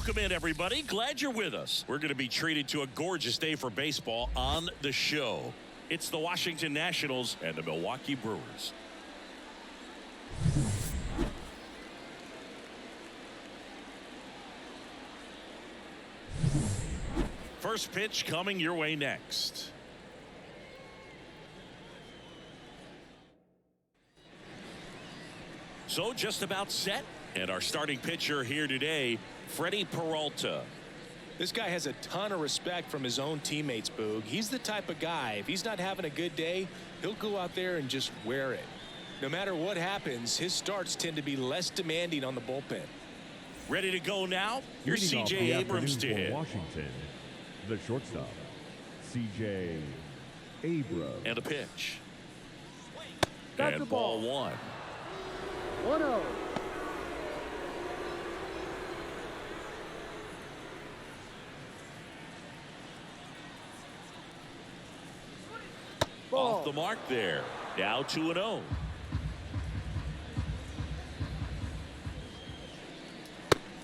Welcome in, everybody. Glad you're with us. We're going to be treated to a gorgeous day for baseball on the show. It's the Washington Nationals and the Milwaukee Brewers. First pitch coming your way next. So just about set. And our starting pitcher here today, Freddie Peralta. This guy has a ton of respect from his own teammates, Boog. He's the type of guy, if he's not having a good day, he'll go out there and just wear it. No matter what happens, his starts tend to be less demanding on the bullpen. Ready to go now? Here's C.J. Abrams to hit. Washington, the shortstop, C.J. Abrams. And a pitch. And ball one. 1-0. Off the mark there. Now 2-0.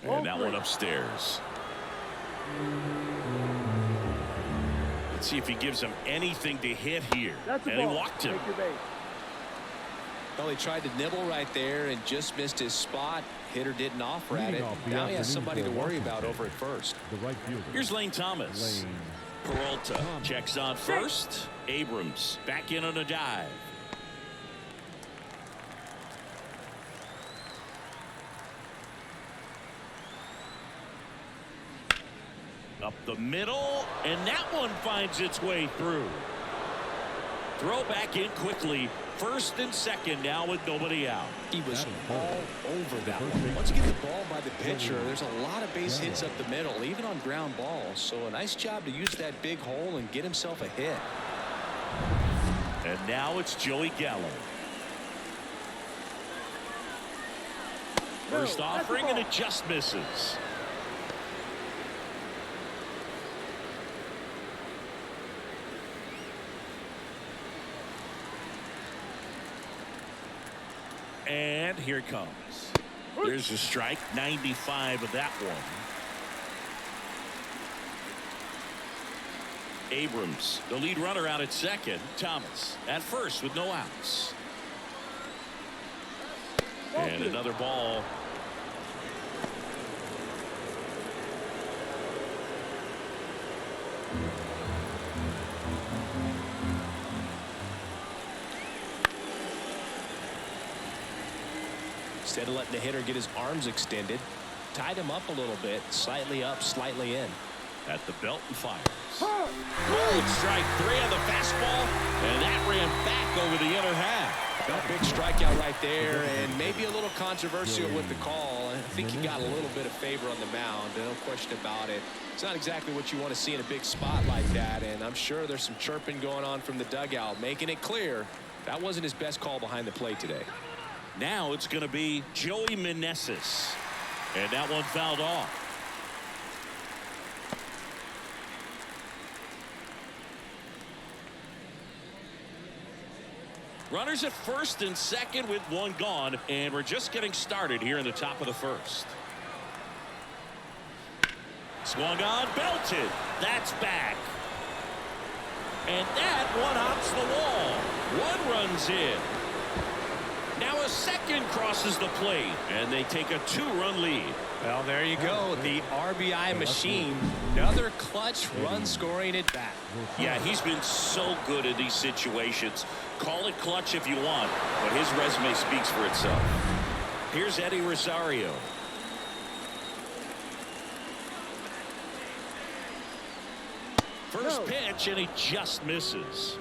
And that one upstairs. Let's see if he gives him anything to hit here. And he walked him. Well, he tried to nibble right there and just missed his spot. Hitter didn't offer at it. Now he has somebody to worry about over at first. Here's Lane Thomas. Peralta checks on first. Abrams back in on a dive. Up the middle, and that one finds its way through. Throw back in quickly. First and second now with nobody out. He was all over that one. Once you get the ball by the pitcher, there's a lot of base hits up the middle, even on ground balls. So a nice job to use that big hole and get himself a hit. And now it's Joey Gallo. First offering, and it just misses. And here it comes. There's a strike. 95 of that one. Abrams, the lead runner, out at second. Thomas at first with no outs. And another ball. Instead of letting the hitter get his arms extended, tied him up a little bit, slightly up, slightly in. At the belt and fires. Good strike three on the fastball, and that ran back over the inner half. A big strikeout right there, and maybe a little controversial with the call. I think he got a little bit of favor on the mound, no question about it. It's not exactly what you want to see in a big spot like that, and I'm sure there's some chirping going on from the dugout, making it clear that wasn't his best call behind the plate today. Now it's going to be Joey Meneses, and that one fouled off. Runners at first and second with one gone, and we're just getting started here in the top of the first. Swung on, belted. That's back. And that one hops the wall. One runs in. Now a second crosses the plate, and they take a two-run lead. Well, there you go. The RBI machine. Another clutch run scoring at bat. Yeah, he's been so good in these situations. Call it clutch if you want, but his resume speaks for itself. Here's Eddie Rosario. First pitch, and he just misses.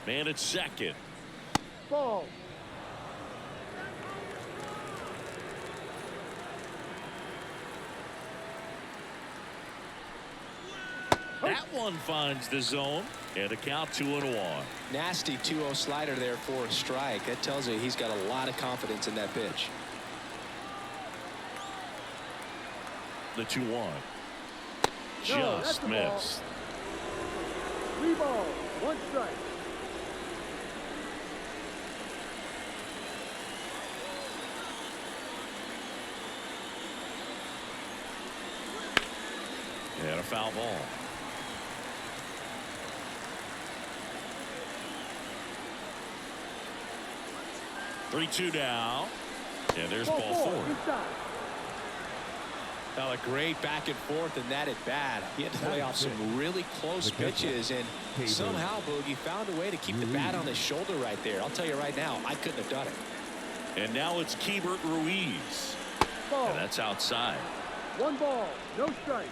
Man at second. Ball. That one finds the zone, and a count 2-1. Nasty 2-0 slider there for a strike. That tells you he's got a lot of confidence in that pitch. The 2-1. Just missed. 3 balls, 1 strike. And a foul ball. Three-two now. And there's ball 4. Inside. Well, a great back and forth in that at bat. He had to play off some really close pitches, and somehow Boogie found a way to keep the bat on his shoulder right there. I'll tell you right now, I couldn't have done it. And now it's Keibert Ruiz. Ball. And that's outside. 1 ball, no strike.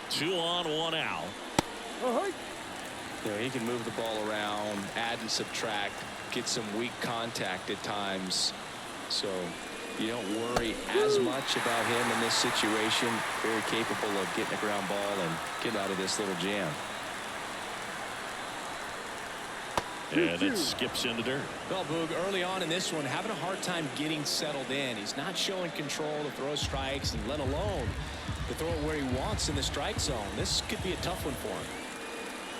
Two on, 1 out. Ahoy. You know, he can move the ball around, add and subtract, get some weak contact at times. So you don't worry as much about him in this situation. Very capable of getting a ground ball and getting out of this little jam. And it skips into dirt. Well, Boog, early on in this one, having a hard time getting settled in. He's not showing control to throw strikes, and let alone to throw it where he wants in the strike zone. This could be a tough one for him.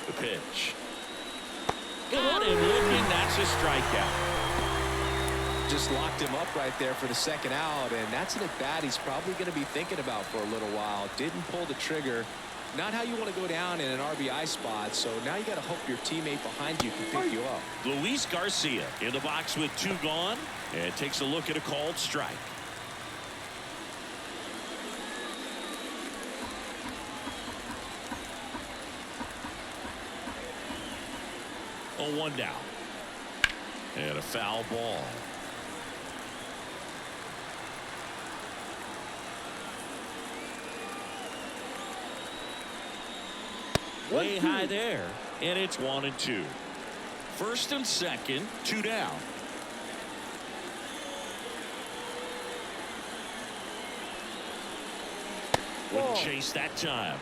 The pitch. Got him looking. That's a strikeout. Just locked him up right there for the second out, and that's an at-bat he's probably going to be thinking about for a little while. Didn't pull the trigger. Not how you want to go down in an RBI spot, so now you got to hope your teammate behind you can pick you up. Luis Garcia in the box with 2 gone, and takes a look at a called strike. Oh, 1 down. And a foul ball. Way high there, and it's 1 and 2. First and second, 2 down. Wouldn't chase that time.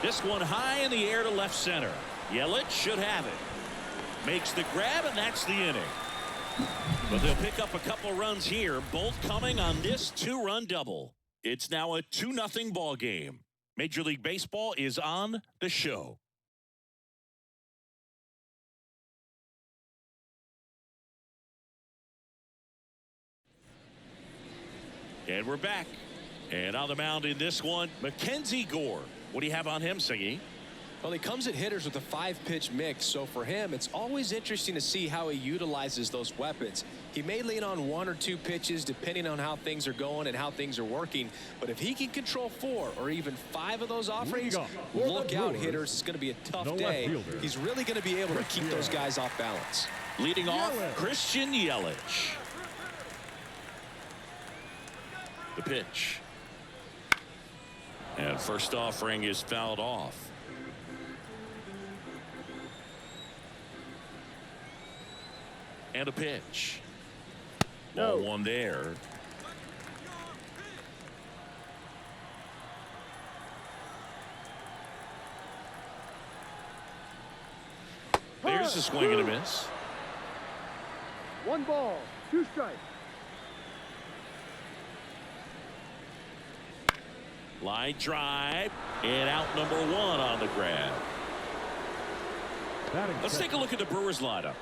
This one high in the air to left center. Yelich should have it. Makes the grab, and that's the inning. But they'll pick up a couple runs here, both coming on this 2-run double. It's now a 2-0 ball game. Major League Baseball is on the show. And we're back. And on the mound in this one, Mackenzie Gore. What do you have on him, Singy? Well, he comes at hitters with a 5-pitch mix, so for him, it's always interesting to see how he utilizes those weapons. He may lean on 1 or 2 pitches depending on how things are going and how things are working, but if he can control 4 or even 5 of those offerings, look out, hitters. It's going to be a tough day. He's really going to be able to keep those guys off balance. Leading off, Christian Yelich. The pitch. And first offering is fouled off. And a pitch. No. Ball 1 there. There's a swing and a miss. 1 ball, 2 strikes. Line drive, and out number 1 on the grab. Let's take a look at the Brewers lineup.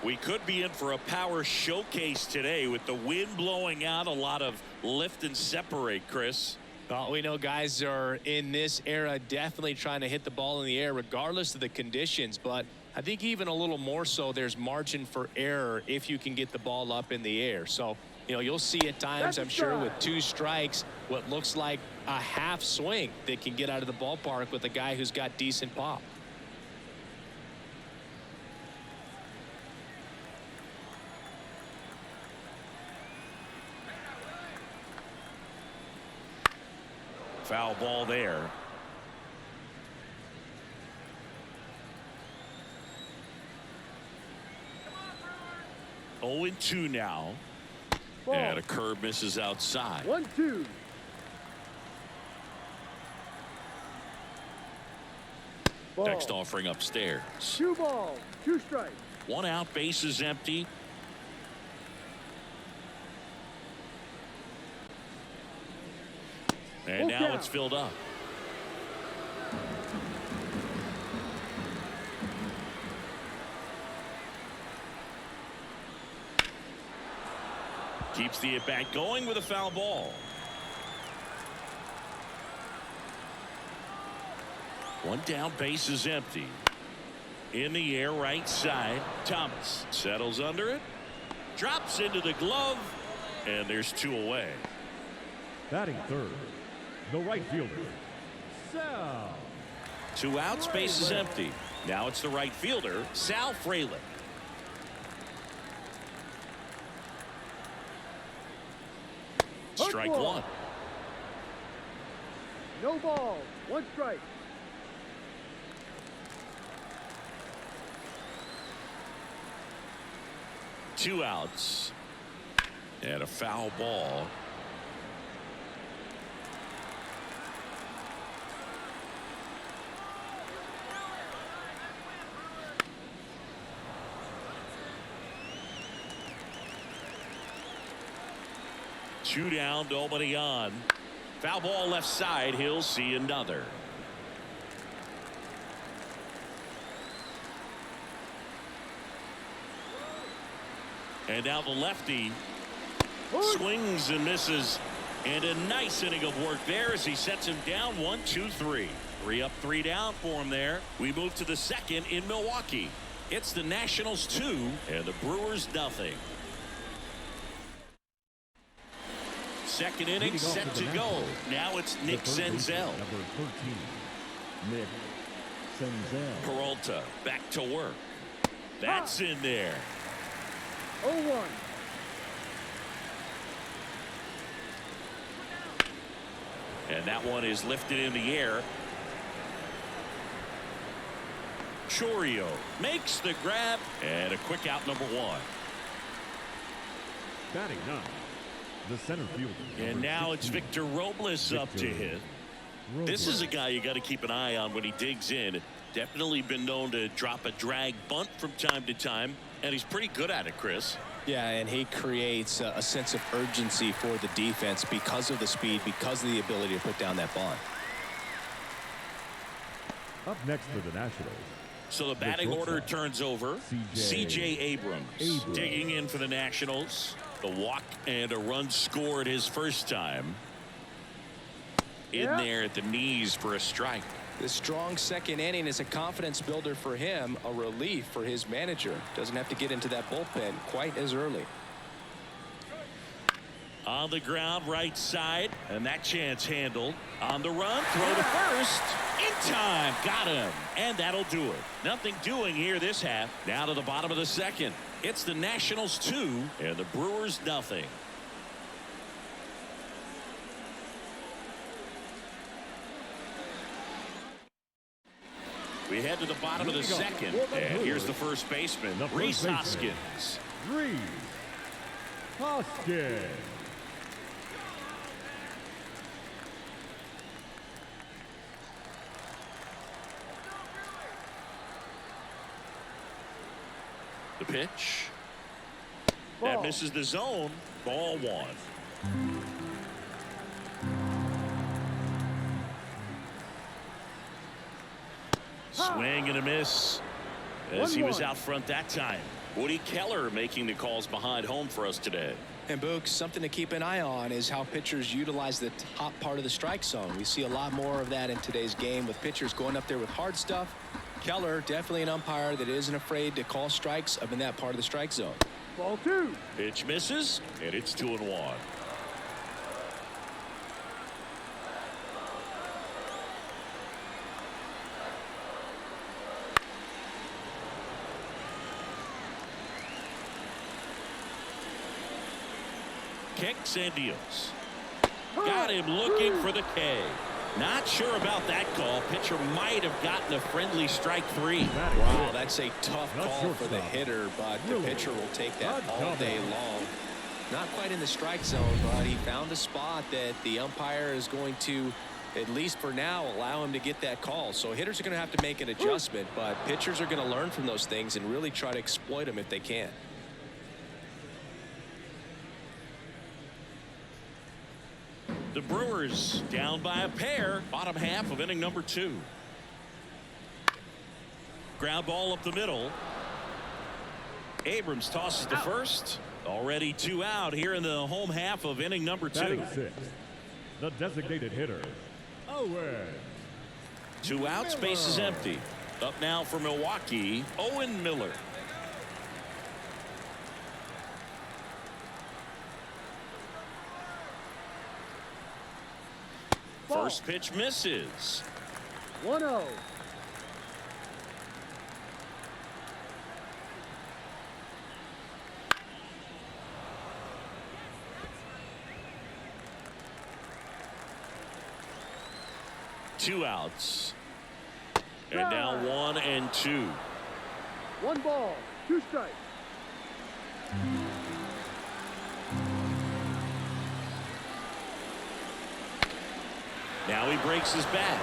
We could be in for a power showcase today with the wind blowing out, a lot of lift and separate, Chris. Well, we know guys are in this era definitely trying to hit the ball in the air regardless of the conditions, but I think even a little more so there's margin for error if you can get the ball up in the air. So, you know, you'll see at times, I'm sure, with 2 strikes, what looks like a half swing that can get out of the ballpark with a guy who's got decent pop. Foul ball there. 0-2 now. Ball. And a curve misses outside. 1-2. Ball. Next offering upstairs. 2 balls, 2 strikes. 1 out, base is empty. And now it's filled up. Keeps the at-bat going with a foul ball. 1 down, base is empty. In the air, right side. Thomas settles under it. Drops into the glove. And there's 2 away. Batting third, the right fielder, Sal. 2 outs, base is empty. Now it's the right fielder, Sal Frelick. Strike 1. No ball, 1 strike. Two outs. And a foul ball. Two down, nobody on. Foul ball left side. He'll see another. And now the lefty swings and misses. And a nice inning of work there as he sets him down 1-2-3. 3 up, 3 down for him there. We move to the second in Milwaukee. It's the Nationals 2 and the Brewers nothing. Second inning set to go. Now it's Nick Senzel. Number 13, Nick Senzel. Peralta back to work. That's in there. 0-1. And that one is lifted in the air. Chorio makes the grab and a quick out, number 1. Batting 9, the center fielder. And now it's Victor Robles up to hit. This is a guy you got to keep an eye on when he digs in. Definitely been known to drop a drag bunt from time to time, and he's pretty good at it, Chris. Yeah, and he creates a sense of urgency for the defense because of the speed, because of the ability to put down that bunt. Up next for the Nationals. So the batting order turns over. C.J. Abrams digging in for the Nationals. The walk and a run scored his first time. In there at the knees for a strike. This strong second inning is a confidence builder for him, a relief for his manager. Doesn't have to get into that bullpen quite as early. On the ground, right side, and that chance handled. On the run, throw to first. In time, got him, and that'll do it. Nothing doing here this half. Now to the bottom of the second. It's the Nationals 2 and the Brewers nothing. We head to the bottom of the second, and here's the first baseman, Rhys Hoskins. Rhys Hoskins. The pitch. That misses the zone. Ball 1. Swing and a miss as he was out front that time. Woody Keller making the calls behind home for us today. And Book, something to keep an eye on is how pitchers utilize the top part of the strike zone. We see a lot more of that in today's game with pitchers going up there with hard stuff. Keller, definitely an umpire that isn't afraid to call strikes up in that part of the strike zone. Ball 2. Pitch misses, and it's 2-1. Kicks and deals. Got him looking for the K. Not sure about that call. Pitcher might have gotten a friendly strike 3. Wow, that's a tough call for the hitter, but the pitcher will take that all day long. Not quite in the strike zone, but he found a spot that the umpire is going to, at least for now, allow him to get that call. So hitters are going to have to make an adjustment, but pitchers are going to learn from those things and really try to exploit them if they can. The Brewers down by a pair, bottom half of inning number 2. Ground ball up the middle. Abrams tosses to first. Already 2 out here in the home half of inning number 2. Batting 6, the designated hitter, Owen. 2 out, space is empty. Up now for Milwaukee, Owen Miller. First pitch misses. 1-0. Two outs. And now 1 and 2. 1 ball, 2 strikes. Now he breaks his bat.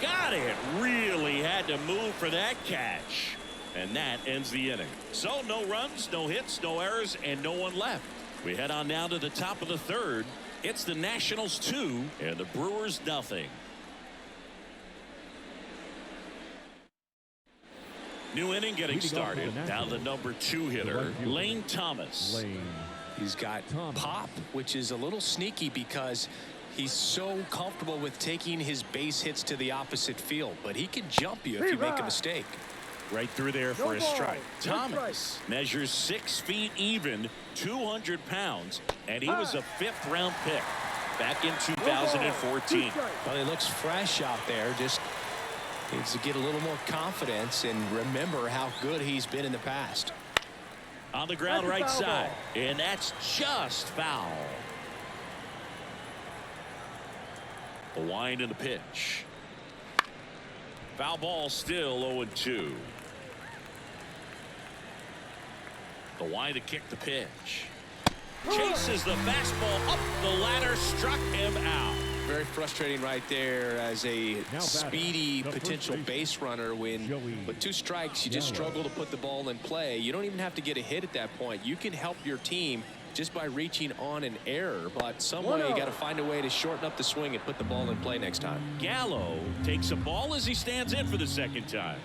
Got it. Really had to move for that catch. And that ends the inning. So no runs, no hits, no errors, and no one left. We head on now to the top of the 3rd. It's the Nationals 2 and the Brewers nothing. New inning getting started. Now the number 2 hitter, Lane Thomas. He's got pop, which is a little sneaky because he's so comfortable with taking his base hits to the opposite field, but he can jump you if you make a mistake. Right through there for a strike. Thomas measures 6 feet even, 200 pounds, and he was a 5th round pick back in 2014. Well, he looks fresh out there. Just needs to get a little more confidence and remember how good he's been in the past. On the ground right side, and that's just foul. The wind and the pitch. Foul ball, still 0-2. The wind to kick, the pitch. Chases the fastball up the ladder, struck him out. Very frustrating right there as a speedy potential base runner when with 2 strikes you just struggle to put the ball in play. You don't even have to get a hit at that point. You can help your team just by reaching on an error, but some way you got to find a way to shorten up the swing and put the ball in play next time. Gallo takes a ball as he stands in for the 2nd time.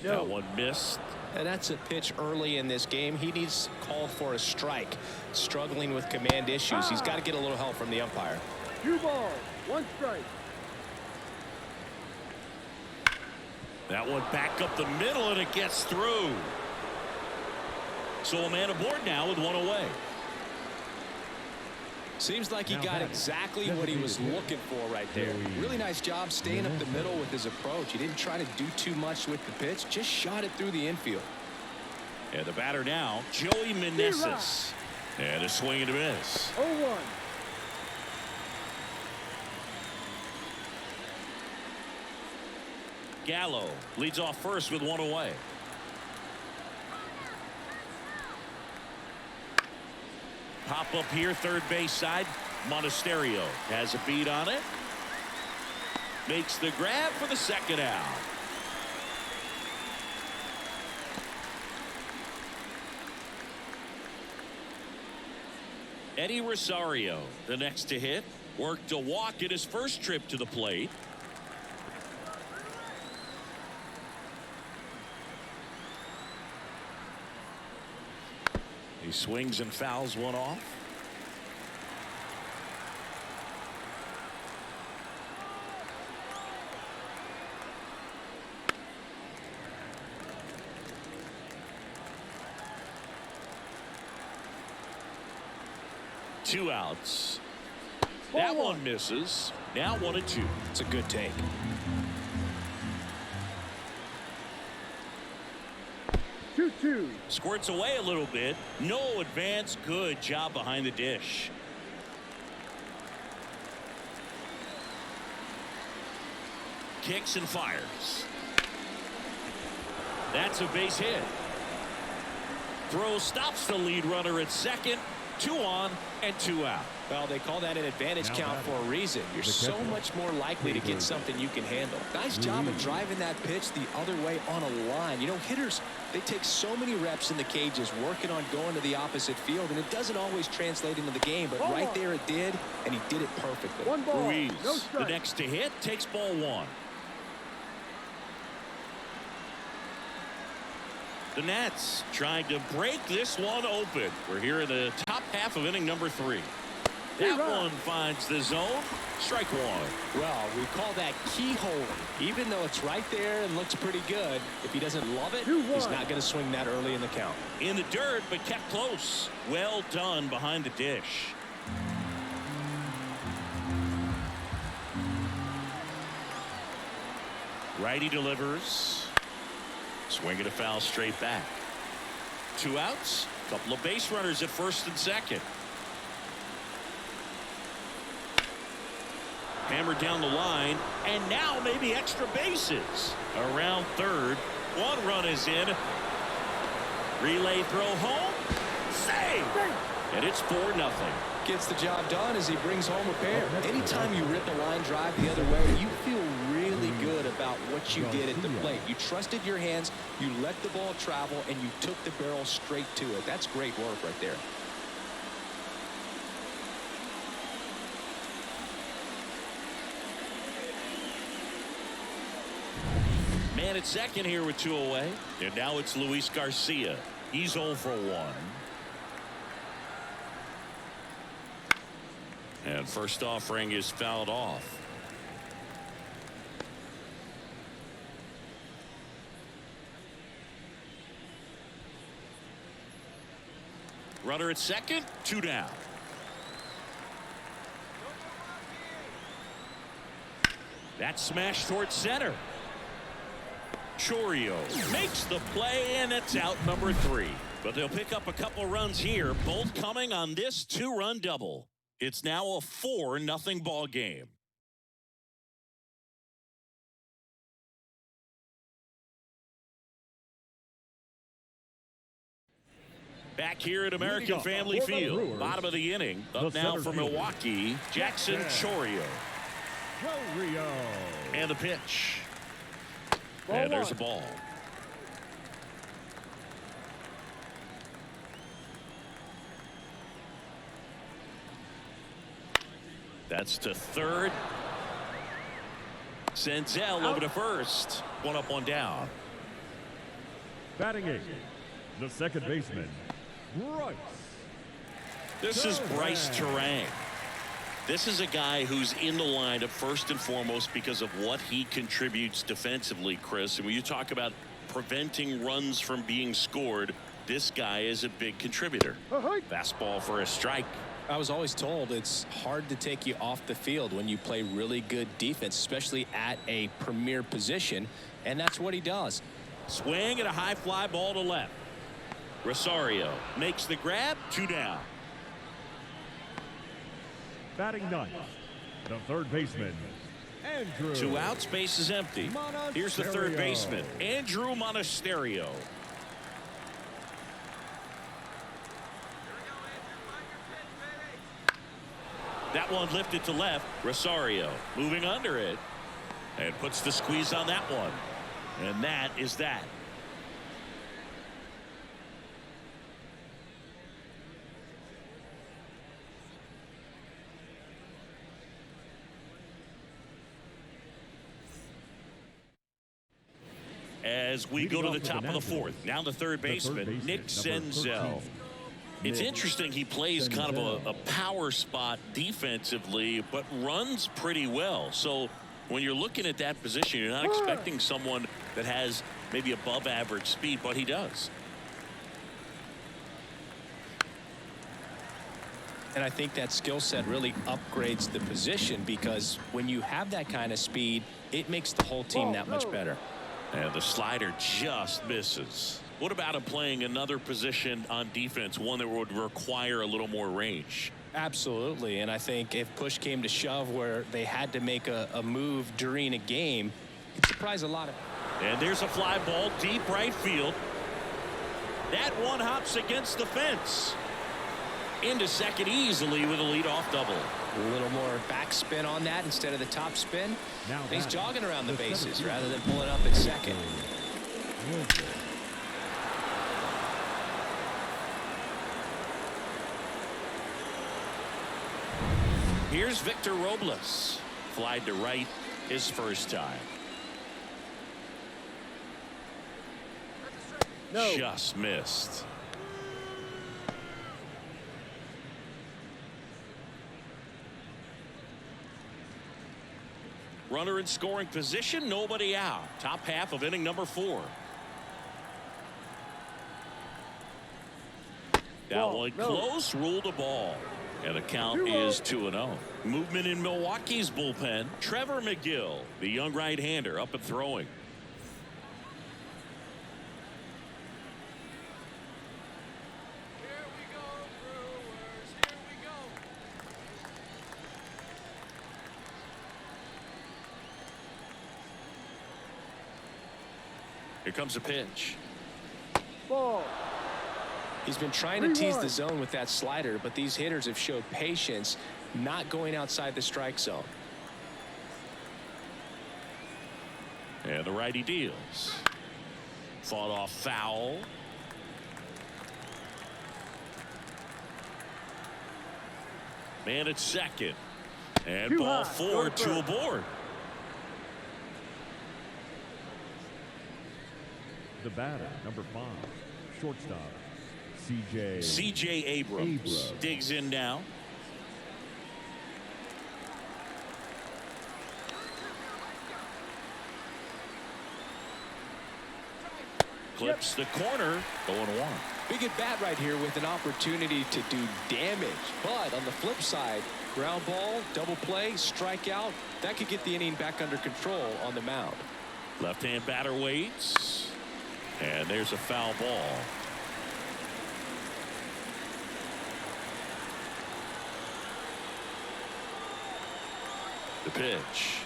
That one missed. And that's a pitch early in this game. He needs to call for a strike. Struggling with command issues. He's got to get a little help from the umpire. 2 balls, 1 strike. That one back up the middle, and it gets through. So a man aboard now with 1 away. Seems like he got exactly what he was looking for right there. Really nice job staying up the middle with his approach. He didn't try to do too much with the pitch, just shot it through the infield. And the batter now, Joey Meneses. And a swing and a miss. 0-1. Gallo leads off first with 1 away. Pop up here, 3rd base side. Monasterio has a beat on it. Makes the grab for the 2nd out. Eddie Rosario, the next to hit, worked a walk in his first trip to the plate. He swings and fouls one off. Two outs. That one misses. Now 1-2. It's a good take. Squirts away a little bit. No advance. Good job behind the dish. kicks and fires. That's a base hit. Throw stops the lead runner at second. 2 on and 2 out. Well, they call that an advantage count for a reason. You're so much more likely to get something you can handle. Nice job of driving that pitch the other way on a line. You know, hitters, they take so many reps in the cages working on going to the opposite field, and it doesn't always translate into the game, but right there it did, and he did it perfectly. 1 ball, Ruiz, no strike. the next to hit, takes ball 1. The Nats trying to break this one open. We're here in the top half of inning number 3. That one finds the zone. Strike 1. Well, we call that keyhole. Even though it's right there and looks pretty good, if he doesn't love it, he's not going to swing that early in the count. In the dirt, but kept close. Well done behind the dish. Righty delivers. Swinging a foul straight back. 2 outs. Couple of base runners at first and second. Hammered down the line, and now maybe extra bases. Around third. 1 run is in. Relay throw home. Save! And it's 4-0. Gets the job done as he brings home a pair. Anytime you rip a line drive the other way, you feel really good about what you did at the plate. You trusted your hands, you let the ball travel, and you took the barrel straight to it. That's great work right there. Man at second here with 2 away. And now it's Luis Garcia. He's 0 for 1. And first offering is fouled off. Runner at second, 2 down. That smash towards center. Chourio makes the play, and it's out number 3. But they'll pick up a couple runs here, both coming on this 2-run double. It's now a 4-0 ball game. Back here at American Family Field, bottom of the inning. Up now for Milwaukee, Jackson Chourio. And the pitch. And there's a ball. That's to third. Senzel over to first. 1 up, 1 down. Batting 8, the second baseman, Bryce. This is Bryce Terang. This is a guy who's in the lineup first and foremost because of what he contributes defensively, Chris. And when you talk about preventing runs from being scored, this guy is a big contributor. Fastball for a strike. I was always told it's hard to take you off the field when you play really good defense, especially at a premier position, and that's what he does. Swing and a high fly ball to left. Rosario makes the grab. 2 down. Batting 9, the third baseman, Andrew. 2 outs, base is empty. Here's the third baseman, Andrew Monasterio. That one lifted to left. Rosario moving under it and puts the squeeze on that one. And that is that. As we go to the top of the 4th. Now the third baseman, Nick Senzel. It's interesting, he plays kind of a power spot defensively, but runs pretty well. So when you're looking at that position, you're not expecting someone that has maybe above average speed, but he does. And I think that skill set really upgrades the position, because when you have that kind of speed, it makes the whole team that much better. And the slider just misses. What about him playing another position on defense, one that would require a little more range? Absolutely. And I think if push came to shove where they had to make a move during a game, It surprised a lot of. And there's a fly ball deep right field. That one hops against the fence. Into second easily with a leadoff double. A little more backspin on that instead of the top spin. Now He's that, jogging around the bases 17. rather than pulling up at second. Here's Victor Robles. Flied to right his first time. No. Just missed. Runner in scoring position, nobody out. Top half of inning number 4. That Ball, one no. close, ruled a ball. And the count 2-0. is 2-0. Movement in Milwaukee's bullpen. Trevor McGill, the young right-hander, up and throwing. Here comes a pitch. Ball. He's been trying to tease 3-1. the zone with that slider, but these hitters have showed patience, not going outside the strike zone. And the righty deals. Fought off foul. Man at second. And Too ball high. 4, Go 2 first. aboard. The batter, number 5, shortstop, C.J. Abrams digs in now. Clips the corner, 0-1. Big at bat right here with an opportunity to do damage. But on the flip side, ground ball, double play, strikeout, that could get the inning back under control on the mound. Left-hand batter waits. And there's a foul ball. The pitch.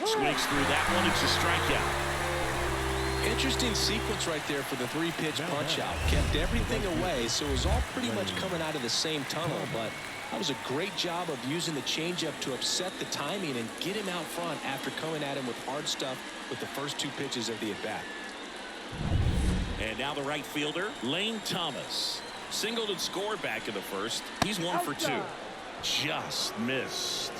Swings through that one. It's a strikeout. Interesting sequence right there for the 3-pitch punch out. Kept everything away, so it was all pretty much coming out of the same tunnel. But that was a great job of using the changeup to upset the timing and get him out front after coming at him with hard stuff with the first 2 pitches of the at-bat. And now the right fielder, Lane Thomas. Singled and scored back in the first. He's 1 for 2. Just missed.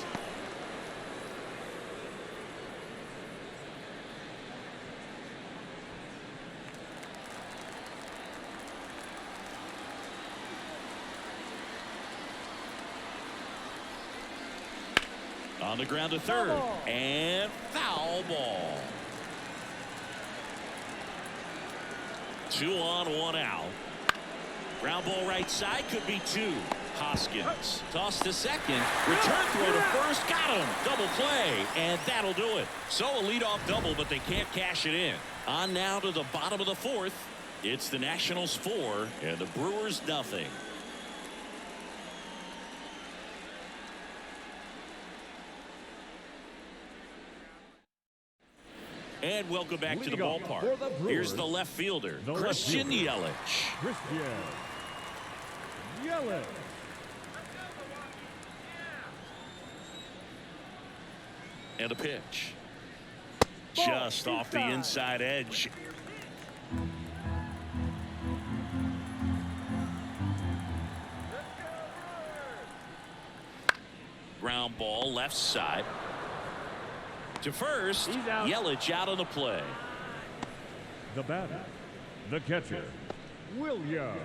On the ground to third. And foul ball. 2 on, 1 out. Ground ball right side, could be 2. Hoskins toss to second. Return throw to first. Got him. Double play. And that'll do it. So a leadoff double, but they can't cash it in. On now to the bottom of the 4th. It's the Nationals 4 and the Brewers nothing. And welcome back to the ballpark. Here's the left fielder, Christian Yelich. And a pitch. Just off the inside edge. Ground ball left side. To first, Yelich out on the play. The batter, the catcher, William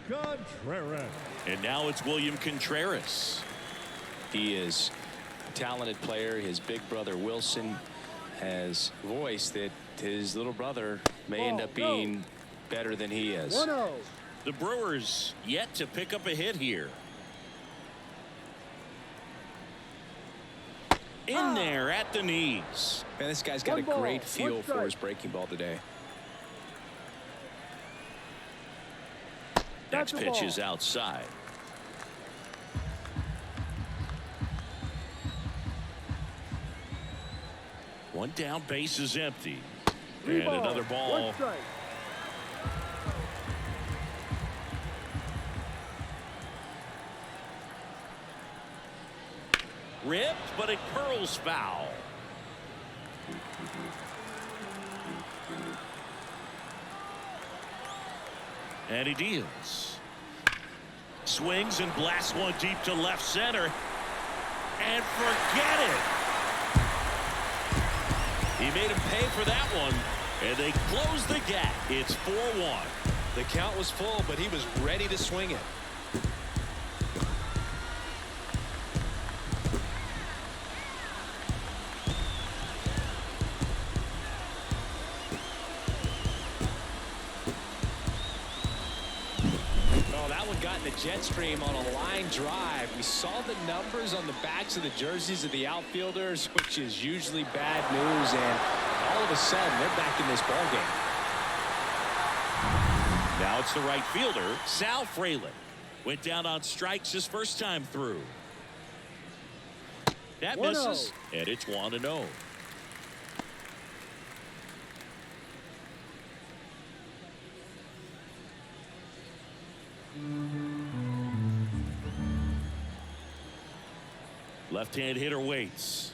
Contreras. And now it's William Contreras. He is a talented player. His big brother Wilson has voiced that his little brother may end up being better than he is. 1-0. The Brewers yet to pick up a hit here. In there at the knees. Man, this guy's got a great feel for his breaking ball today. Next pitch is outside. One down, base is empty. And another ball. One strike. Ripped, but it curls foul. And he deals. Swings and blasts one deep to left center. And forget it. He made him pay for that one. And they close the gap. It's 4-1. The count was full, but he was ready to swing it. Jet stream on a line drive. We saw the numbers on the backs of the jerseys of the outfielders, which is usually bad news, and all of a sudden they're back in this ball game. Now it's the right fielder, Sal Frelick. Went down on strikes his first time through. That misses, and it's 1-0. Left-hand hitter waits.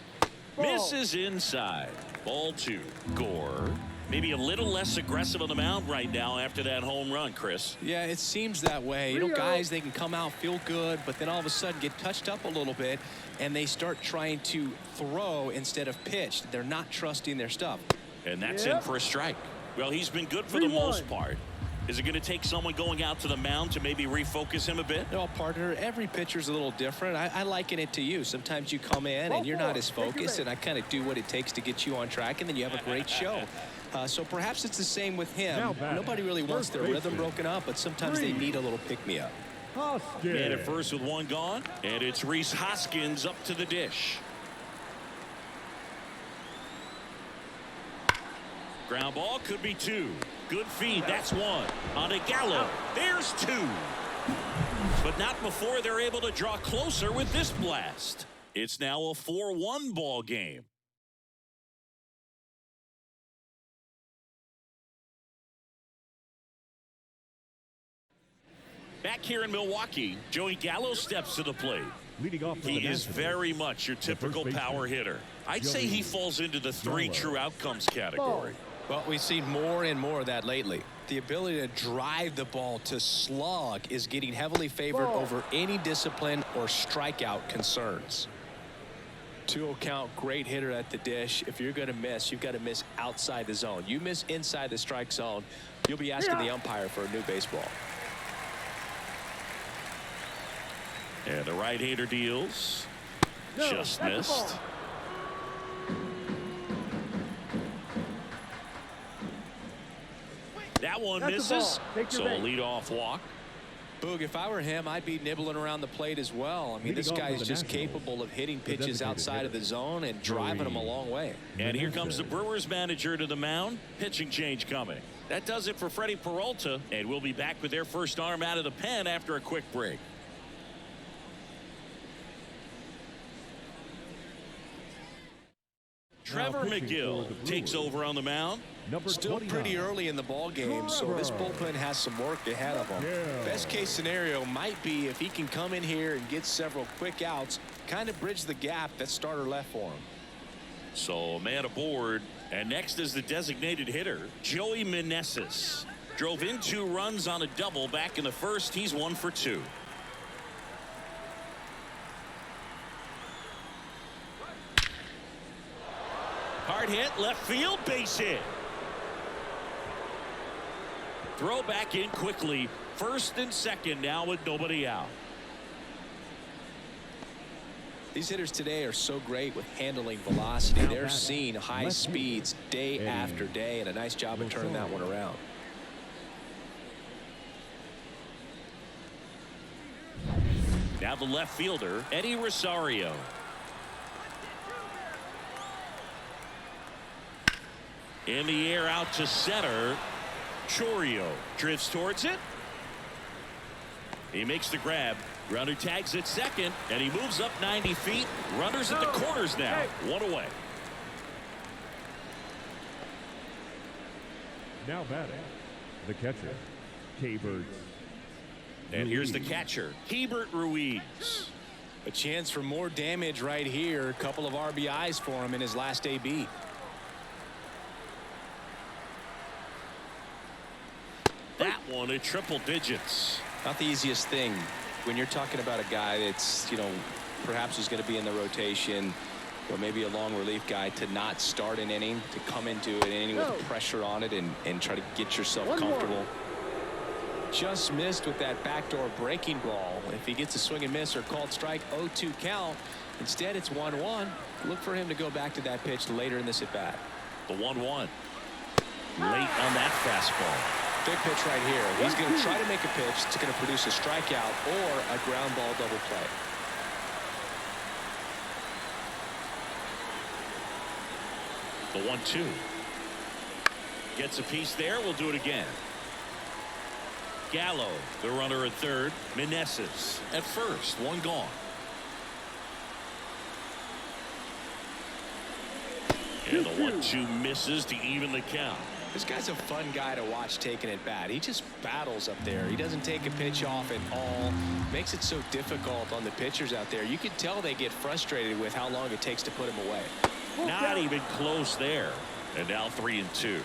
Misses inside. Ball 2. Gore. Maybe a little less aggressive on the mound right now after that home run, Chris. Yeah, it seems that way. You know, guys, they can come out, feel good, but then all of a sudden get touched up a little bit, and they start trying to throw instead of pitch. They're not trusting their stuff. And that's in for a strike. Well, he's been good for the most part. Is it going to take someone going out to the mound to maybe refocus him a bit? No, partner, every pitcher's a little different. I liken it to you. Sometimes you come in and you're not as focused, and I kind of do what it takes to get you on track, and then you have a great show. So perhaps it's the same with him. Nobody really wants their rhythm broken up, but sometimes they need a little pick-me-up. Man at first with one gone, and it's Rhys Hoskins up to the dish. Ground ball could be 2. Good feed. That's 1. On to Gallo. There's 2. But not before they're able to draw closer with this blast. It's now a 4-1 ball game. Back here in Milwaukee, Joey Gallo steps to the plate. He is very much your typical power hitter. I'd say he falls into the 3 true outcomes category. Well, we've seen more and more of that lately. The ability to drive the ball to slug is getting heavily favored over any discipline or strikeout concerns. 2-0 count, great hitter at the dish. If you're going to miss, you've got to miss outside the zone. You miss inside the strike zone, you'll be asking the umpire for a new baseball. And the right-hander deals. Just missed. That one misses, so a leadoff walk. Boog, if I were him, I'd be nibbling around the plate as well. I mean, this guy is just capable of hitting pitches outside of the zone and driving them a long way. And here comes the Brewers manager to the mound. Pitching change coming. That does it for Freddie Peralta, and we'll be back with their first arm out of the pen after a quick break. Trevor McGill takes over on the mound. Still pretty early in the ball game, so this bullpen has some work ahead of him. Best case scenario might be if he can come in here and get several quick outs, kind of bridge the gap that starter left for him. So a man aboard, and next is the designated hitter, Joey Meneses. Drove in 2 runs on a double back in the first. He's 1 for 2. Hard hit, left field, base hit. Throw back in quickly. First and second now with nobody out. These hitters today are so great with handling velocity. They're seeing high speeds day after day, and a nice job of turning that one around. Now the left fielder, Eddie Rosario. In the air out to center. Chorio drifts towards it. He makes the grab. Runner tags at second, and he moves up 90 feet. Runners at the corners now. 1 away. Now batting, the catcher, Hebert. And here's the catcher, Hebert Ruiz. A chance for more damage right here. A couple of RBIs for him in his last AB. That one at triple digits. Not the easiest thing when you're talking about a guy that's, you know, perhaps is going to be in the rotation or maybe a long relief guy, to not start an inning, to come into an inning with pressure on it and try to get yourself comfortable. Just missed with that backdoor breaking ball. If he gets a swing and miss or called strike, 0-2 count. Instead, it's 1-1. Look for him to go back to that pitch later in this at bat. The 1-1. Late on that fastball. Big pitch right here. He's going to try to make a pitch that's going to produce a strikeout or a ground ball double play. The 1-2. Gets a piece there. We'll do it again. Gallo, the runner at third. Meneses at first. One gone. And the 1-2 misses to even the count. This guy's a fun guy to watch taking at bat. He just battles up there. He doesn't take a pitch off at all. Makes it so difficult on the pitchers out there. You can tell they get frustrated with how long it takes to put him away. Not even close there. And now 3-2.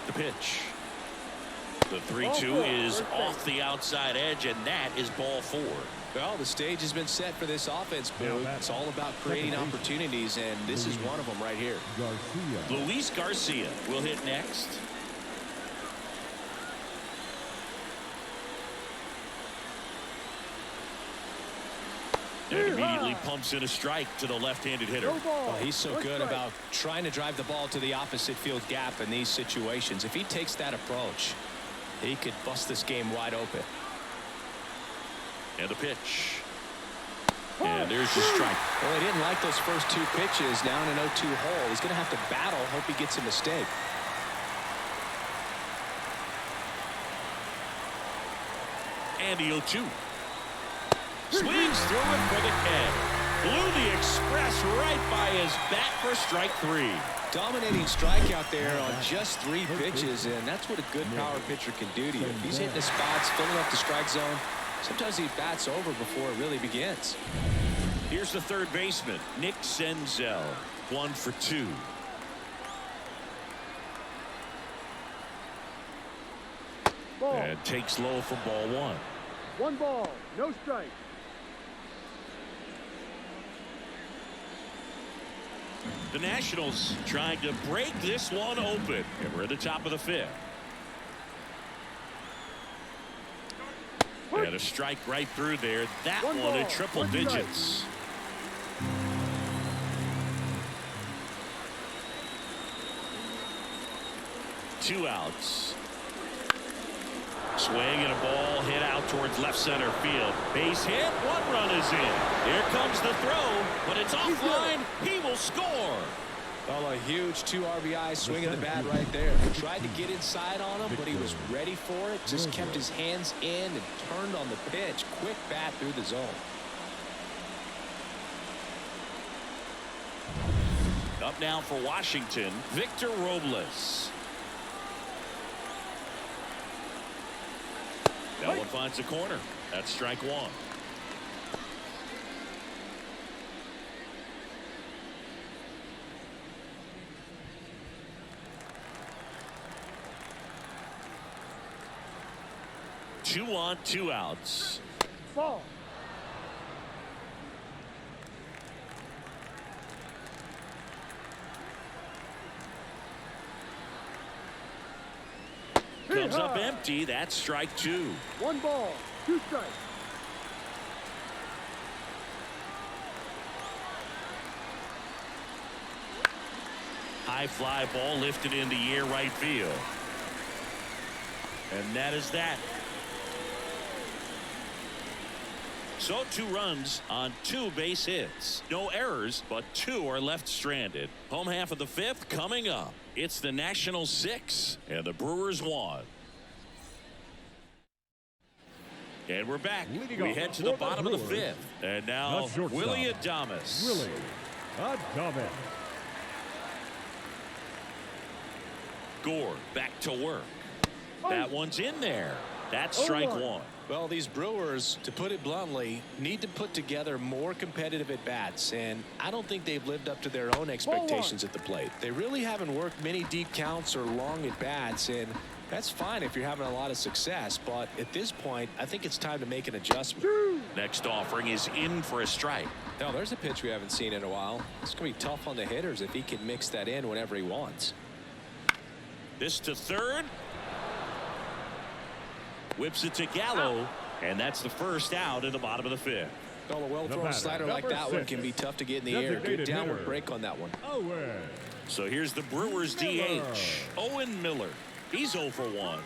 The pitch. The 3-2 is off the outside edge, and that is ball 4. Well, the stage has been set for this offense, Boo. It's all about creating opportunities, and this is one of them right here. Luis Garcia will hit next. And immediately pumps in a strike to the left-handed hitter. Well, he's so good about trying to drive the ball to the opposite field gap in these situations. If he takes that approach, he could bust this game wide open. And the pitch. And there's the strike. Well, he didn't like those first 2 pitches down an 0-2 hole. He's going to have to battle. Hope he gets a mistake. And the 0-2. Swings through it for the K. Blew the express right by his bat for strike 3. Dominating strikeout there on just 3 pitches, and that's what a good power pitcher can do to you. If he's hitting the spots, filling up the strike zone, sometimes he bats over before it really begins. Here's the third baseman, Nick Senzel, 1 for 2. And takes low for ball 1. 1 ball, no strike. The Nationals trying to break this one open. And we're at the top of the 5th. And a strike right through there. That one at triple digits. Two outs. Swing and a ball hit out towards left center field. Base hit. 1 run is in. Here comes the throw, but it's offline. He will score. Well, a huge 2 RBI swing of the bat right there. Tried to get inside on him, but he was ready for it. Just kept his hands in and turned on the pitch. Quick bat through the zone. Up now for Washington, Victor Robles. That one finds the corner. That's strike 1. Two on, 2 outs. Ball. Comes up empty. That's strike 2. 1 ball, 2 strikes. High fly ball lifted in the air right field. And that is that. So 2 runs on 2 base hits. No errors, but 2 are left stranded. Home half of the 5th coming up. It's the Nationals 6 and the Brewers 1. And we're back. Leading We off head to for the bottom of the Brewers, fifth. And now, the shortstop, Willie Adames. Willie Adames. Gore back to work. That one's in there. That's strike one. Well, these Brewers, to put it bluntly, need to put together more competitive at-bats, and I don't think they've lived up to their own expectations at the plate. They really haven't worked many deep counts or long at-bats, and that's fine if you're having a lot of success, but at this point, I think it's time to make an adjustment. Next offering is in for a strike. Now, there's a pitch we haven't seen in a while. It's going to be tough on the hitters if he can mix that in whenever he wants. This to third. Whips it to Gallo, and that's the first out in the bottom of the fifth. Well, a well-thrown slider like that one can be tough to get in the air. Good downward break on that one. So here's the Brewers DH, Owen Miller. He's 0 for 1.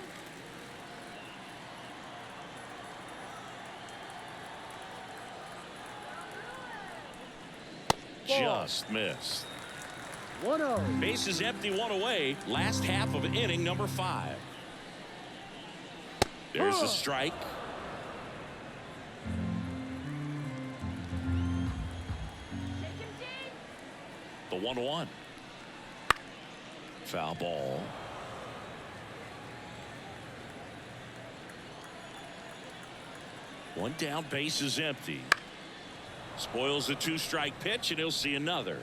Just missed. 1-0. Bases empty, one away. Last half of inning number 5. There's a strike. The 1-1. Foul ball. One down, base is empty. Spoils a 2-strike pitch, and he'll see another.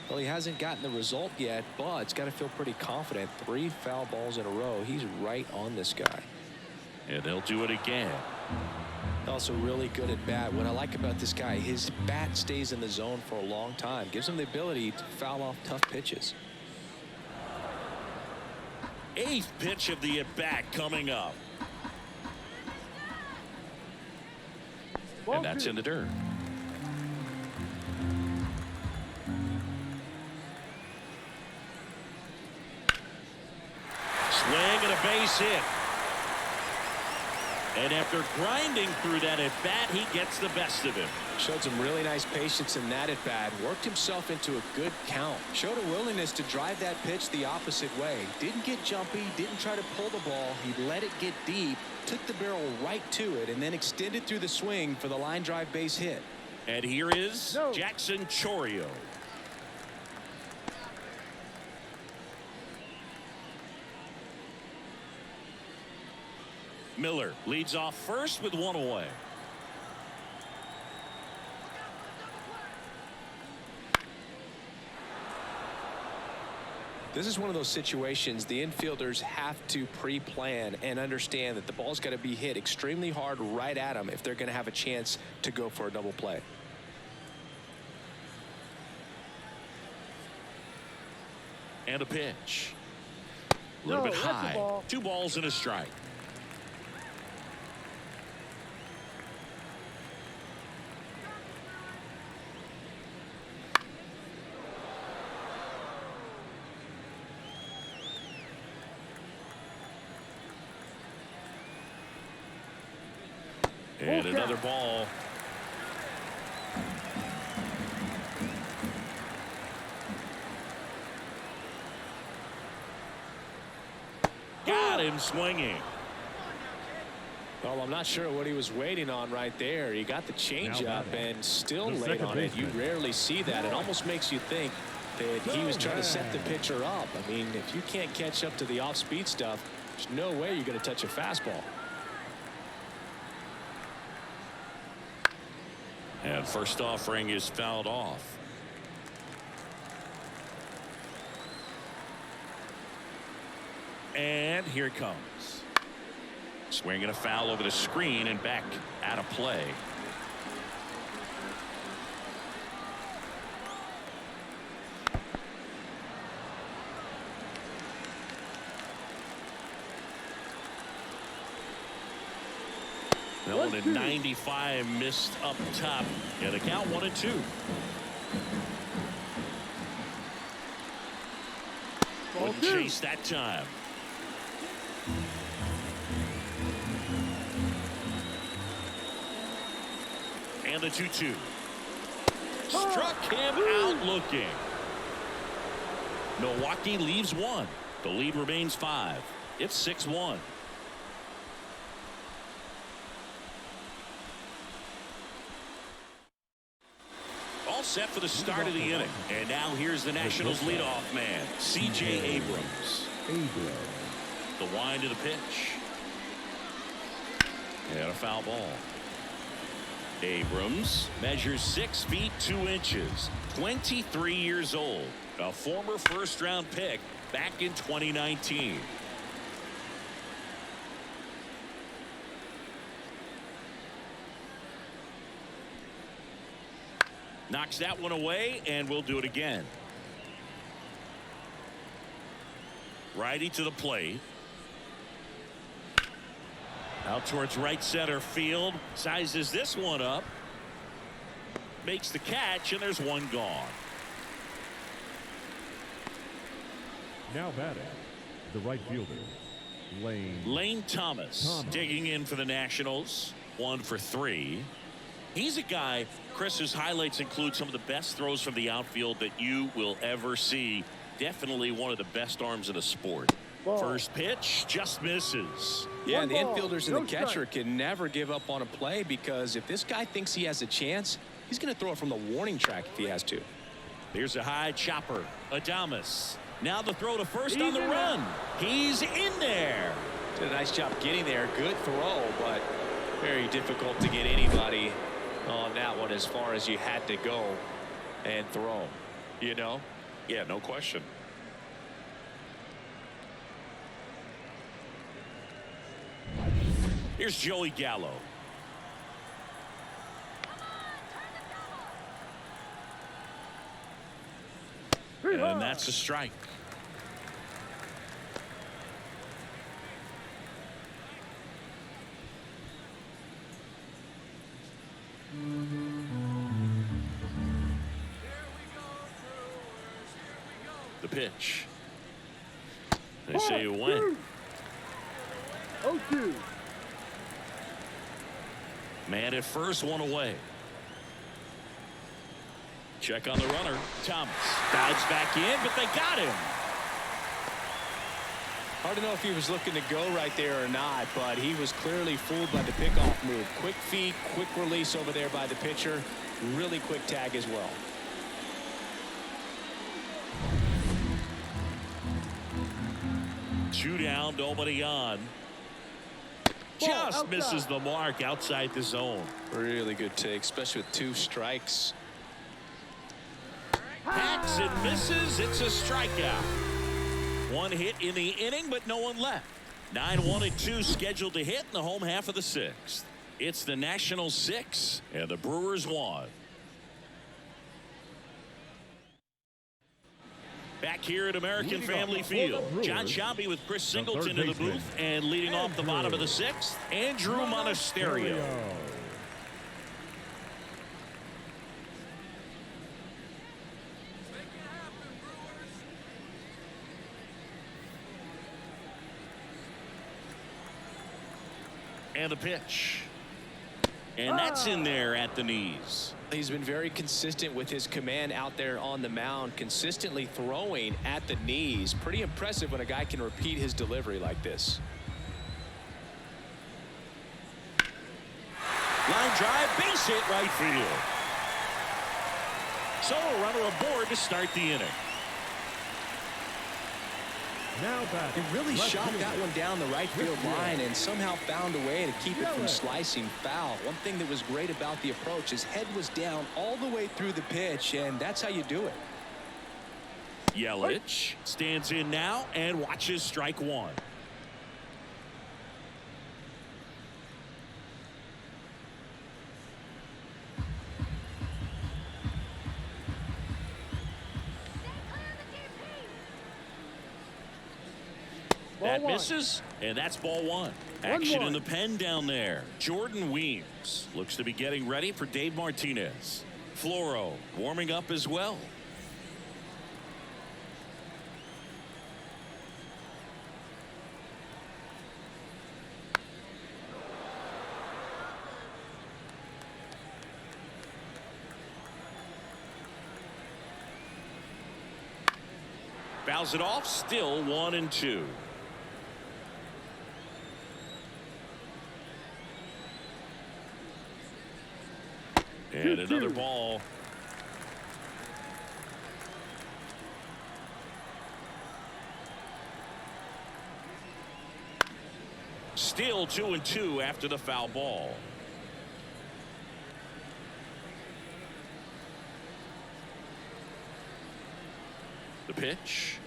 Well, he hasn't gotten the result yet, but it's got to feel pretty confident. 3 foul balls in a row. He's right on this guy. And they'll do it again. Also really good at bat. What I like about this guy, his bat stays in the zone for a long time. Gives him the ability to foul off tough pitches. 8th pitch of the at-bat coming up. And that's in the dirt. Swing and a base hit. And after grinding through that at-bat, he gets the best of him. Showed some really nice patience in that at-bat. Worked himself into a good count. Showed a willingness to drive that pitch the opposite way. Didn't get jumpy, didn't try to pull the ball. He let it get deep, took the barrel right to it, and then extended through the swing for the line drive base hit. And here is Jackson Chourio. Miller leads off first with 1 away. This is one of those situations the infielders have to pre-plan and understand that the ball's got to be hit extremely hard right at them if they're going to have a chance to go for a double play. And a pitch. A little bit high. 2 balls and a strike. And another ball. Got him swinging. Well, I'm not sure what he was waiting on right there. He got the changeup and still laid on it. You rarely see that. It almost makes you think that he was trying to set the pitcher up. I mean, if you can't catch up to the off-speed stuff, there's no way you're going to touch a fastball. And first offering is fouled off. And here it comes. Swinging a foul over the screen and back out of play. That one at 95 missed up top. Yeah, the count 1-2. Wouldn't chase that time. And the 2-2. Struck him out looking. Milwaukee leaves one. The lead remains 5. It's 6-1. All set for the start of the inning. And now here's the Nationals leadoff man, C.J. Abrams. The wind of the pitch. And a foul ball. Abrams measures 6 feet 2 inches, 23 years old, a former first-round pick back in 2019. Knocks that one away, and we'll do it again. Righty to the plate. Out towards right center field. Sizes this one up. Makes the catch, and there's one gone. Now batting, the right fielder, Lane Thomas digging in for the Nationals. 1 for 3. He's a guy, Chris, whose highlights include some of the best throws from the outfield that you will ever see. Definitely one of the best arms in the sport. First pitch just misses. Yeah, and the infielders and the catcher can never give up on a play, because if this guy thinks he has a chance, he's going to throw it from the warning track if he has to. Here's a high chopper. Adames. Now the throw to first on the run. He's in there. Did a nice job getting there. Good throw, but very difficult to get anybody on that one as far as you had to go and throw. You know? Yeah, no question. Here's Joey Gallo. And that's a strike. The pitch. They say you win. 0-2. Man at first, one away. Check on the runner. Thomas dives back in, but they got him. Hard to know if he was looking to go right there or not, but he was clearly fooled by the pickoff move. Quick feet, quick release over there by the pitcher. Really quick tag as well. Two down, nobody on. Just misses the mark outside the zone. Really good take, especially with 2 strikes. Hacks and misses. It's a strikeout. 1 hit in the inning, but no one left. 9-1-2 scheduled to hit in the home half of the 6th. It's the Nationals 6 and the Brewers 1. Back here at American Family Field, John Sciambi with Chris Singleton in the booth, and leading off the bottom of the 6th, Andrew Monasterio. And the pitch. And that's in there at the knees. He's been very consistent with his command out there on the mound, consistently throwing at the knees. Pretty impressive when a guy can repeat his delivery like this. Line drive, base hit, right field. So a runner aboard to start the inning. now back. He really shot that one down the right field line and somehow found a way to keep it from slicing foul. One thing that was great about the approach, his head was down all the way through the pitch, and that's how you do it. Yelich stands in now and watches strike one. That misses, and that's ball one. Action in the pen down there. Jordan Weems looks to be getting ready for Dave Martinez. Floro warming up as well. Fouls it off, still 1-2. And another ball. Still 2-2 after the foul ball. The pitch.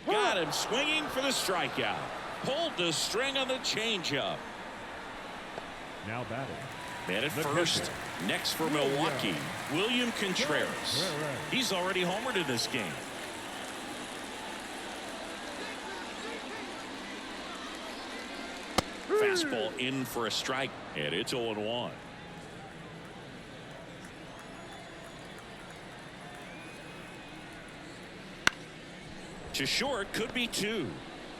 Got him swinging for the strikeout. Pulled the string on the changeup. Now batting. Man at first. Next for Milwaukee, William Contreras. He's already homered in this game. Fastball in for a strike, and it's 0-1. To short, could be 2.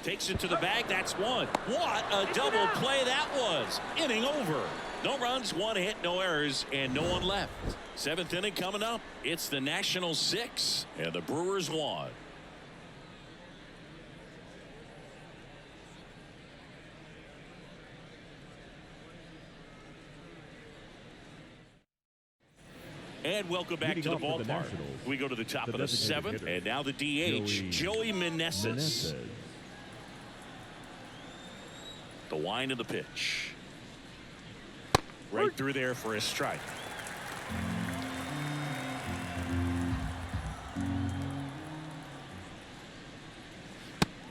Takes it to the bag, that's 1. What a double play that was. Inning over. No runs, 1 hit, no errors, and no one left. 7th inning coming up. It's the Nationals 6, and the Brewers 1. And welcome back to the ballpark. We go to the top of the 7th, and now the DH, Joey Meneses. The wind of the pitch. Right through there for a strike.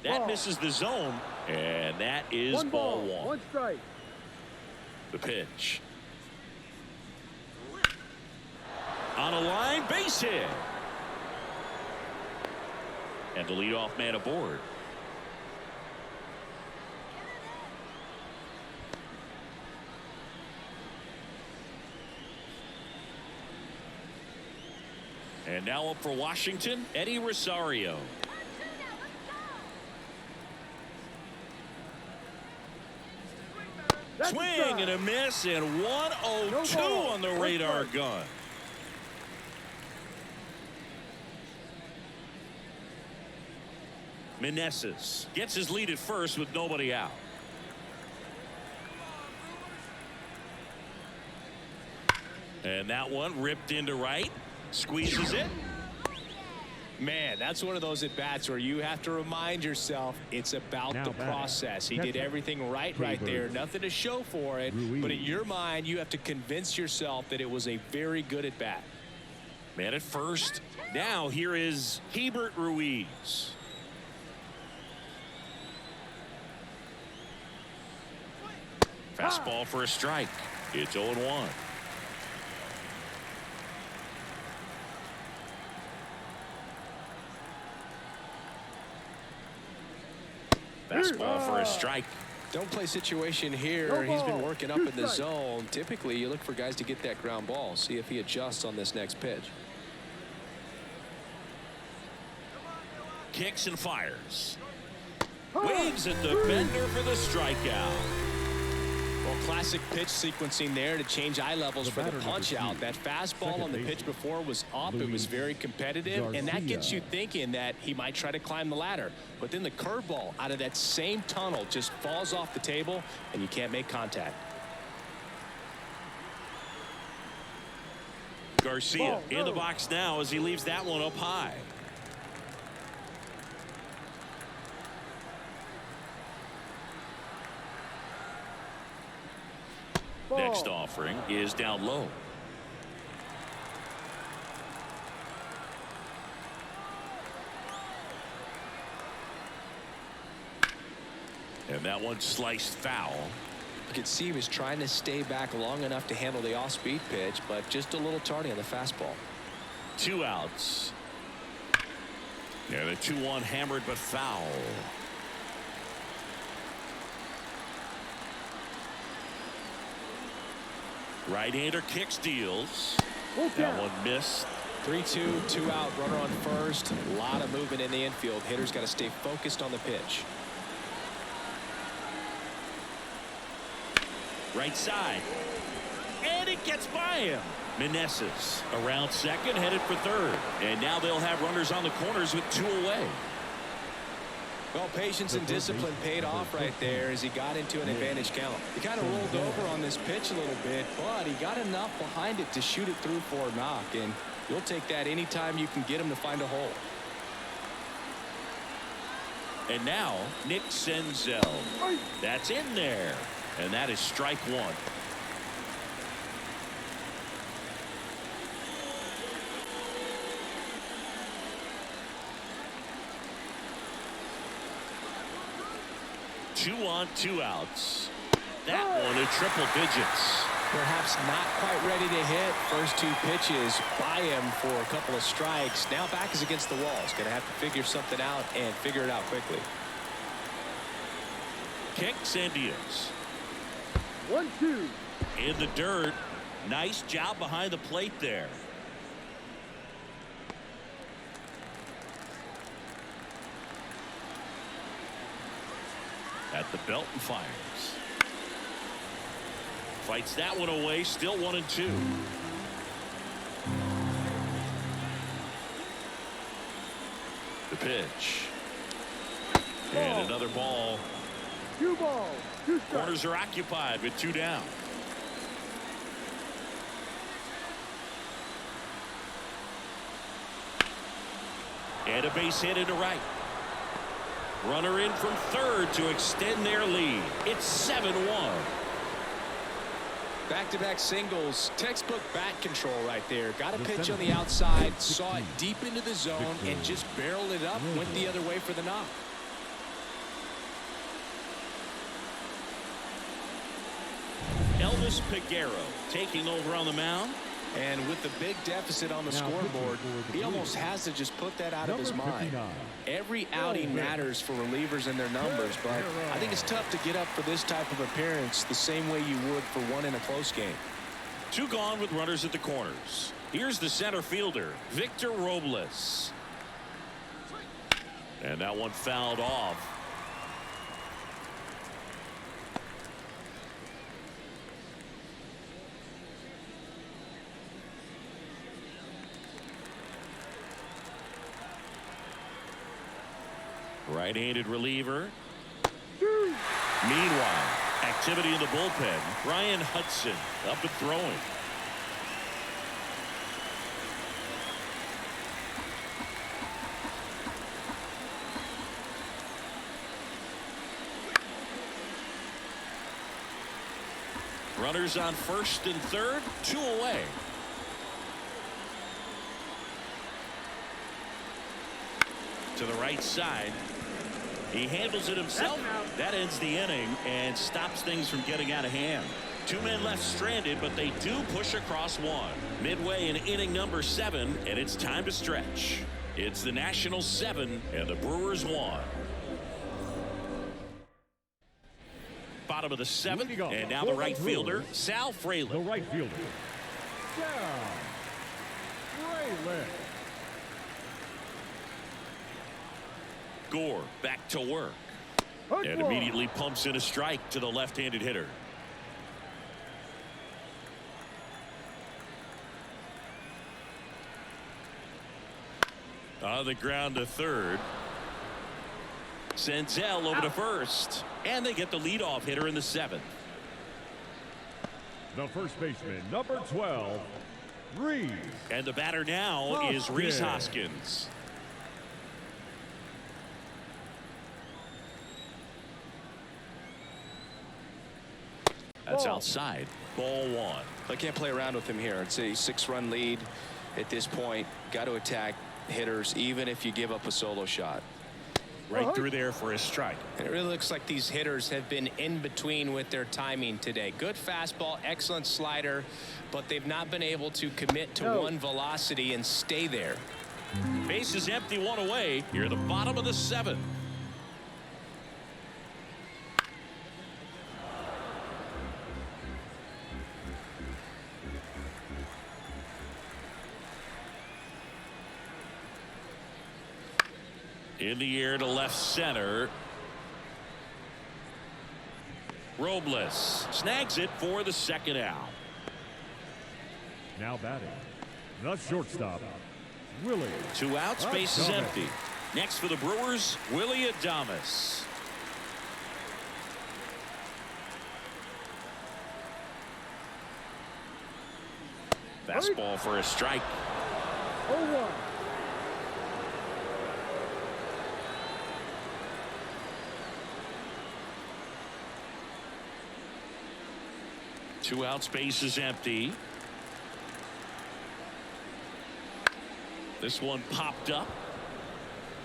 That misses the zone, and that is ball 1. 1 strike. The pitch. On a line, base hit. And the leadoff man aboard. And now up for Washington, Eddie Rosario. Swing and a miss, and 1-0-2 on the radar gun. Meneses gets his lead at first with nobody out. And that one ripped into right. Squeezes it. Man, that's one of those at-bats where you have to remind yourself it's about the process. He did everything right there. Nothing to show for it. But in your mind, you have to convince yourself that it was a very good at-bat. Man at first. Now here is Hebert Ruiz. Fastball for a strike. It's 0-1. Fastball for a strike. Don't play situation here. He's been working up in the zone. Typically, you look for guys to get that ground ball. See if he adjusts on this next pitch. Kicks and fires. Waves at the bender for the strikeout. Well, classic pitch sequencing there to change eye levels for the punch out. That fastball on the pitch before was up. It was very competitive, and that gets you thinking that he might try to climb the ladder. But then the curveball out of that same tunnel just falls off the table, and you can't make contact. Garcia in the box now as he leaves that one up high. Next offering is down low. And that one sliced foul. You could see he was trying to stay back long enough to handle the off-speed pitch, but just a little tardy on the fastball. 2 outs. And a 2-1 hammered but foul. Right-hander kicks, deals. That one missed. 3-2, 2 out, runner on first. A lot of movement in the infield. Hitter's got to stay focused on the pitch. Right side. And he It gets by him. Meneses around second, headed for third. And now they'll have runners on the corners with 2 away. Well, patience and discipline paid off right there as he got into an advantage count. He kind of rolled over on this pitch a little bit, but he got enough behind it to shoot it through for a knock. And you'll take that anytime you can get him to find a hole. And now, Nick Senzel. That's in there. And that is strike 1. Two on, 2 outs. That one in triple digits. Perhaps not quite ready to hit. First 2 pitches by him for a couple of strikes. Now back is against the wall. He's going to have to figure something out and figure it out quickly. Kicks and deals. 1-2. In the dirt. Nice job behind the plate there. At the belt and fires. Fights that one away. Still 1-2. The pitch. And another ball. 2 balls, 2 strikes. Corners are occupied with 2 down. And a base hit into right. Runner in from third to extend their lead. It's 7-1. Back-to-back singles. Textbook bat control right there. Got a pitch on the outside, saw it deep into the zone, and just barreled it up, went the other way for the knock. Elvis Peguero taking over on the mound. And with the big deficit on the scoreboard, he almost has to just put that out of his mind. Every outing matters for relievers and their numbers, but I think it's tough to get up for this type of appearance the same way you would for one in a close game. 2 gone with runners at the corners. Here's the center fielder, Victor Robles. And that one fouled off. Right-handed reliever. Meanwhile, activity in the bullpen. Brian Hudson up and throwing. Runners on first and third, 2 away. To the right side. He handles it himself. That ends the inning and stops things from getting out of hand. 2 men left stranded, but they do push across 1. Midway in inning number 7, and it's time to stretch. It's the Nationals 7 and the Brewers 1. Bottom of the 7th, and now the right fielder, Sal Fraley. The right fielder, Sal Fraley. Gore back to work. And immediately pumps in a strike to the left-handed hitter. On the ground to third. Senzel over to first. And they get the leadoff hitter in the 7th. The first baseman, number 12, Reese. And the batter now is Rhys Hoskins. That's outside. Ball 1. I can't play around with him here. It's a 6-run lead at this point. Got to attack hitters even if you give up a solo shot. Right through there for a strike. And it really looks like these hitters have been in between with their timing today. Good fastball, excellent slider, but they've not been able to commit to one velocity and stay there. Base is empty, 1 away. Here at the bottom of the 7th. In the air to left center. Robles snags it for the 2nd out. Now batting, the shortstop, Willie. 2 outs, base is empty. Next for the Brewers, Willie Adames. Fastball for a strike. 0-1. Two outs, base is empty. This one popped up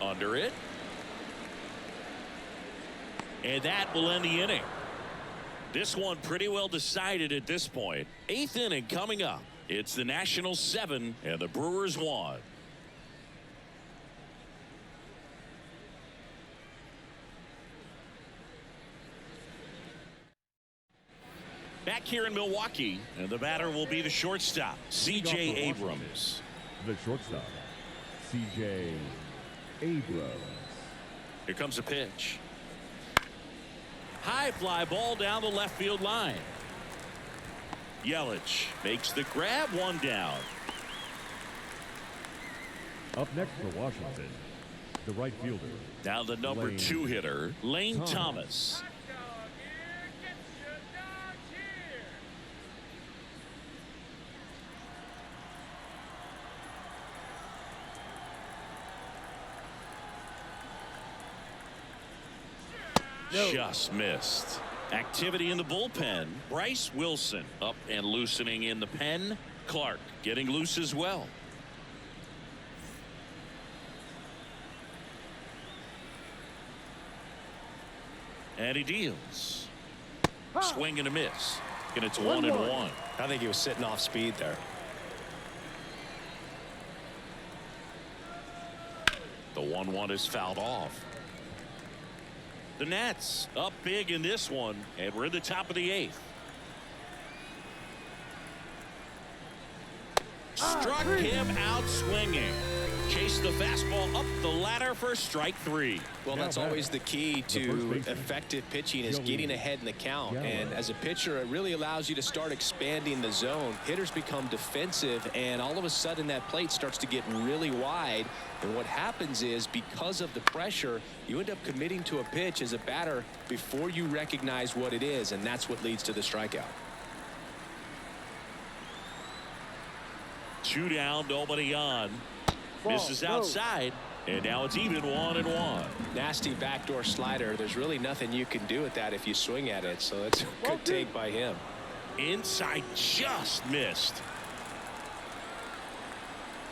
under it. And that will end the inning. This one pretty well decided at this point. 8th inning coming up. It's the Nationals 7 and the Brewers 1. Back here in Milwaukee, and the batter will be the shortstop, C.J. Abrams. The shortstop, C.J. Abrams. Here comes a pitch. High fly ball down the left field line. Yelich makes the grab, 1 down. Up next for Washington, the right fielder. Now the number Lane 2 hitter, Lane Thomas. Just missed. Activity in the bullpen. Bryce Wilson up and loosening in the pen. Clark getting loose as well. And he deals. Swing and a miss. And it's 1-1. I think he was sitting off speed there. The 1-1 is fouled off. The Nats up big in this one, and we're in the top of the 8th. Struck him out swinging. Chased the fastball up the ladder for strike 3. Well, that's always the key to effective pitching, is getting ahead in the count. And as a pitcher, it really allows you to start expanding the zone. Hitters become defensive, and all of a sudden that plate starts to get really wide. And what happens is, because of the pressure, you end up committing to a pitch as a batter before you recognize what it is, and that's what leads to the strikeout. 2 down, nobody on. Misses outside, and now it's even 1-1. Nasty backdoor slider. There's really nothing you can do with that if you swing at it, so that's a good take by him. Inside, just missed.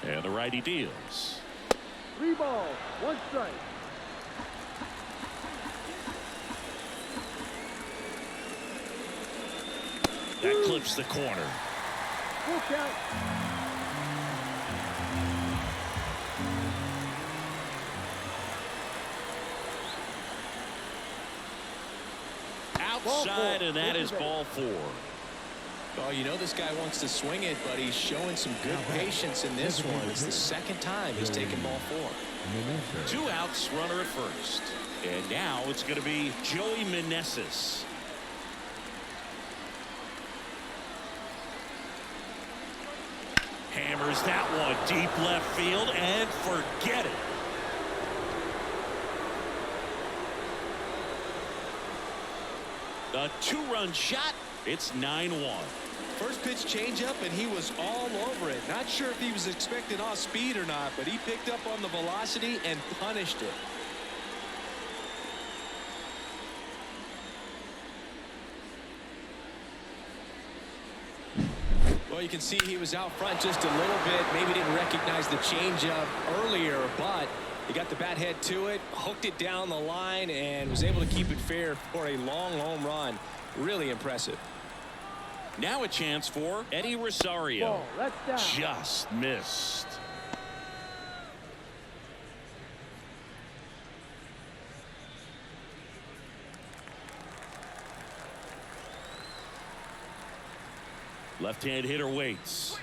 And the righty deals. 3 balls, 1 strike. That clips the corner. Full count. Outside, and that is ball 4. Oh, you know this guy wants to swing it, but he's showing some good patience in this one. It's the 2nd time he's taken ball 4. 2 outs, runner at first. And now it's going to be Joey Meneses. Hammers that one deep left field, and forget it. A 2-run shot. It's 9-1. First pitch changeup, and he was all over it. Not sure if he was expecting off speed or not, but he picked up on the velocity and punished it. Well, you can see he was out front just a little bit. Maybe didn't recognize the changeup earlier, but he got the bat head to it, hooked it down the line, and was able to keep it fair for a long home run. Really impressive. Now a chance for Eddie Rosario. Ball, that's down. Just missed. Left-hand hitter waits.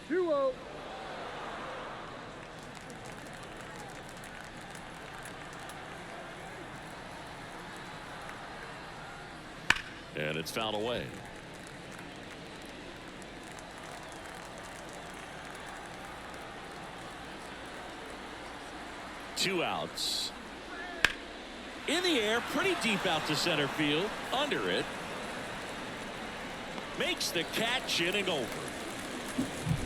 2-0. And it's fouled away. 2 outs. In the air, pretty deep out to center field. Under it. Makes the catch, inning over.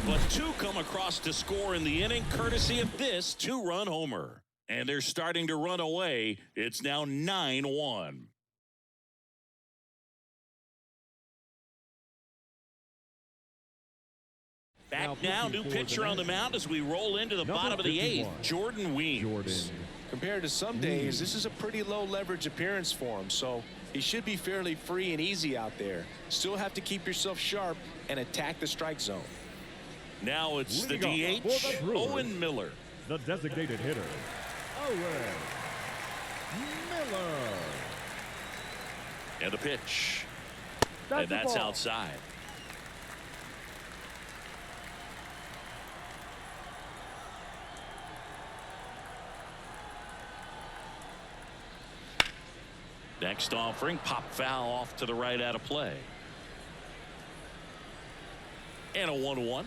But 2 come across to score in the inning, courtesy of this 2-run homer. And they're starting to run away. It's now 9-1. Back now, new pitcher on the mound as we roll into the bottom of the 8th. Jordan Weems. Compared to some days, this is a pretty low leverage appearance for him, so he should be fairly free and easy out there. Still have to keep yourself sharp and attack the strike zone. Now it's the DH, Owen Miller. The designated hitter, Owen Miller. And the pitch. And that's outside. Next offering, pop foul off to the right out of play. And a 1-1.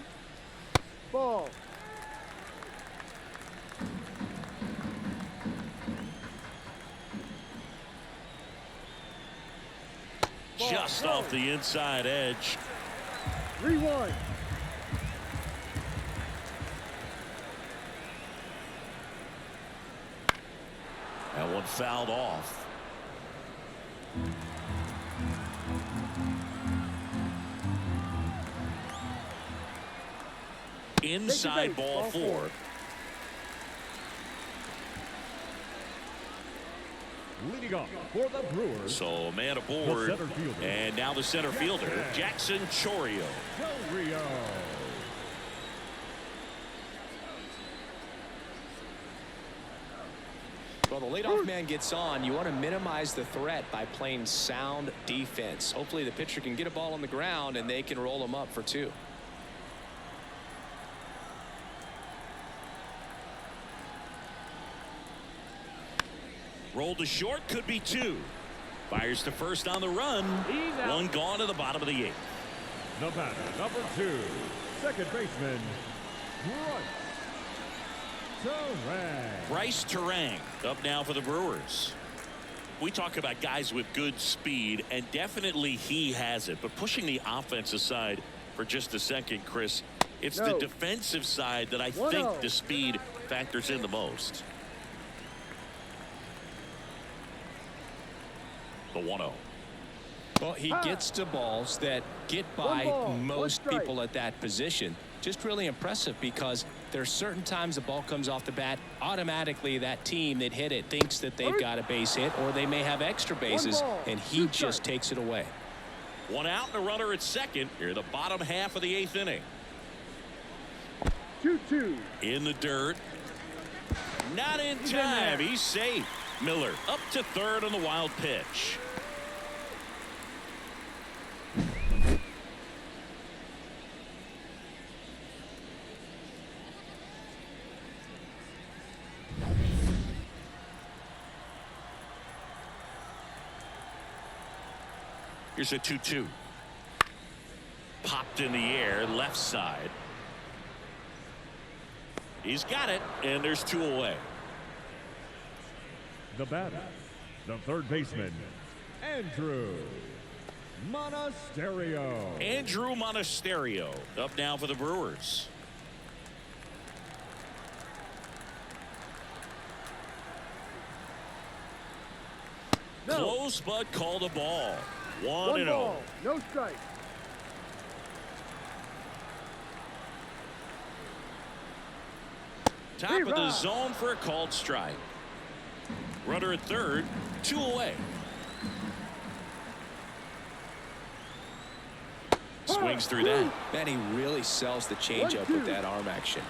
Ball. Just off the inside edge. 3-1. That one fouled off. Inside ball 4. Leading off for the Brewers. So man aboard. And now the center fielder, Jackson Chourio. Well, the leadoff man gets on. You want to minimize the threat by playing sound defense. Hopefully the pitcher can get a ball on the ground and they can roll him up for 2. Rolled to short, could be 2. Fires to first on the run. 1 gone to the bottom of the 8th. The batter, number 2, second baseman, Bryce Terang up now for the Brewers. We talk about guys with good speed, and definitely he has it. But pushing the offensive side for just a second, Chris, it's the defensive side that I think the speed factors in the most. The 1-0. Well, he gets to balls that get by most people at that position. Just really impressive because there's certain times the ball comes off the bat, automatically that team that hit it thinks that they've got a base hit, or they may have extra bases, and he just takes it away. 1 out and a runner at second. Here the bottom half of the 8th inning. 2-2. In the dirt. Not in time. He's safe. Miller up to third on the wild pitch. Here's a 2-2. Popped in the air, left side. He's got it, and there's 2 away. The batter, the third baseman, Andrew Monasterio. Andrew Monasterio up now for the Brewers. Close, but called a ball. 1-0. Ball, no strike. Top of the zone for a called strike. Runner at third, 2 away. Swings through that. Man, he really sells the changeup with that arm action.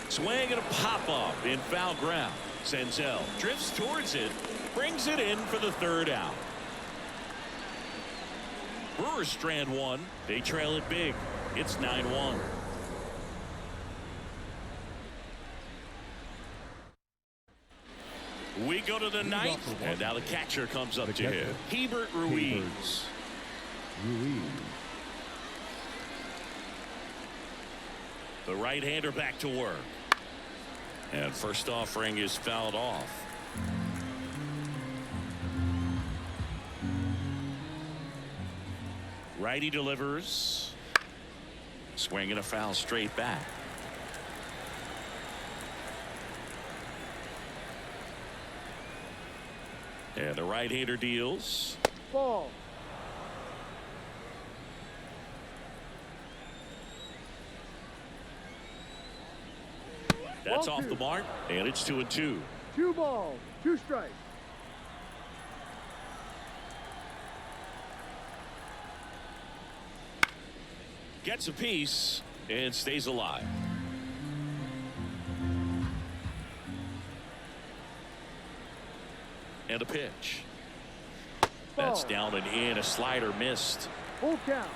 Swing and a pop-up in foul ground. Senzel drifts towards it, brings it in for the 3rd out. Brewers strand 1. They trail it big. It's 9-1. We go to the 9th, and now the catcher comes up to him. Hebert Ruiz. The right-hander back to work. And first offering is fouled off. Righty delivers. Swing and a foul straight back. And the right-hander deals. Ball. That's Ball off two. the mark, and it's 2-2. 2 balls, 2 strikes. Gets a piece and stays alive. And a pitch. That's Ball. down and in. A slider missed. Full count.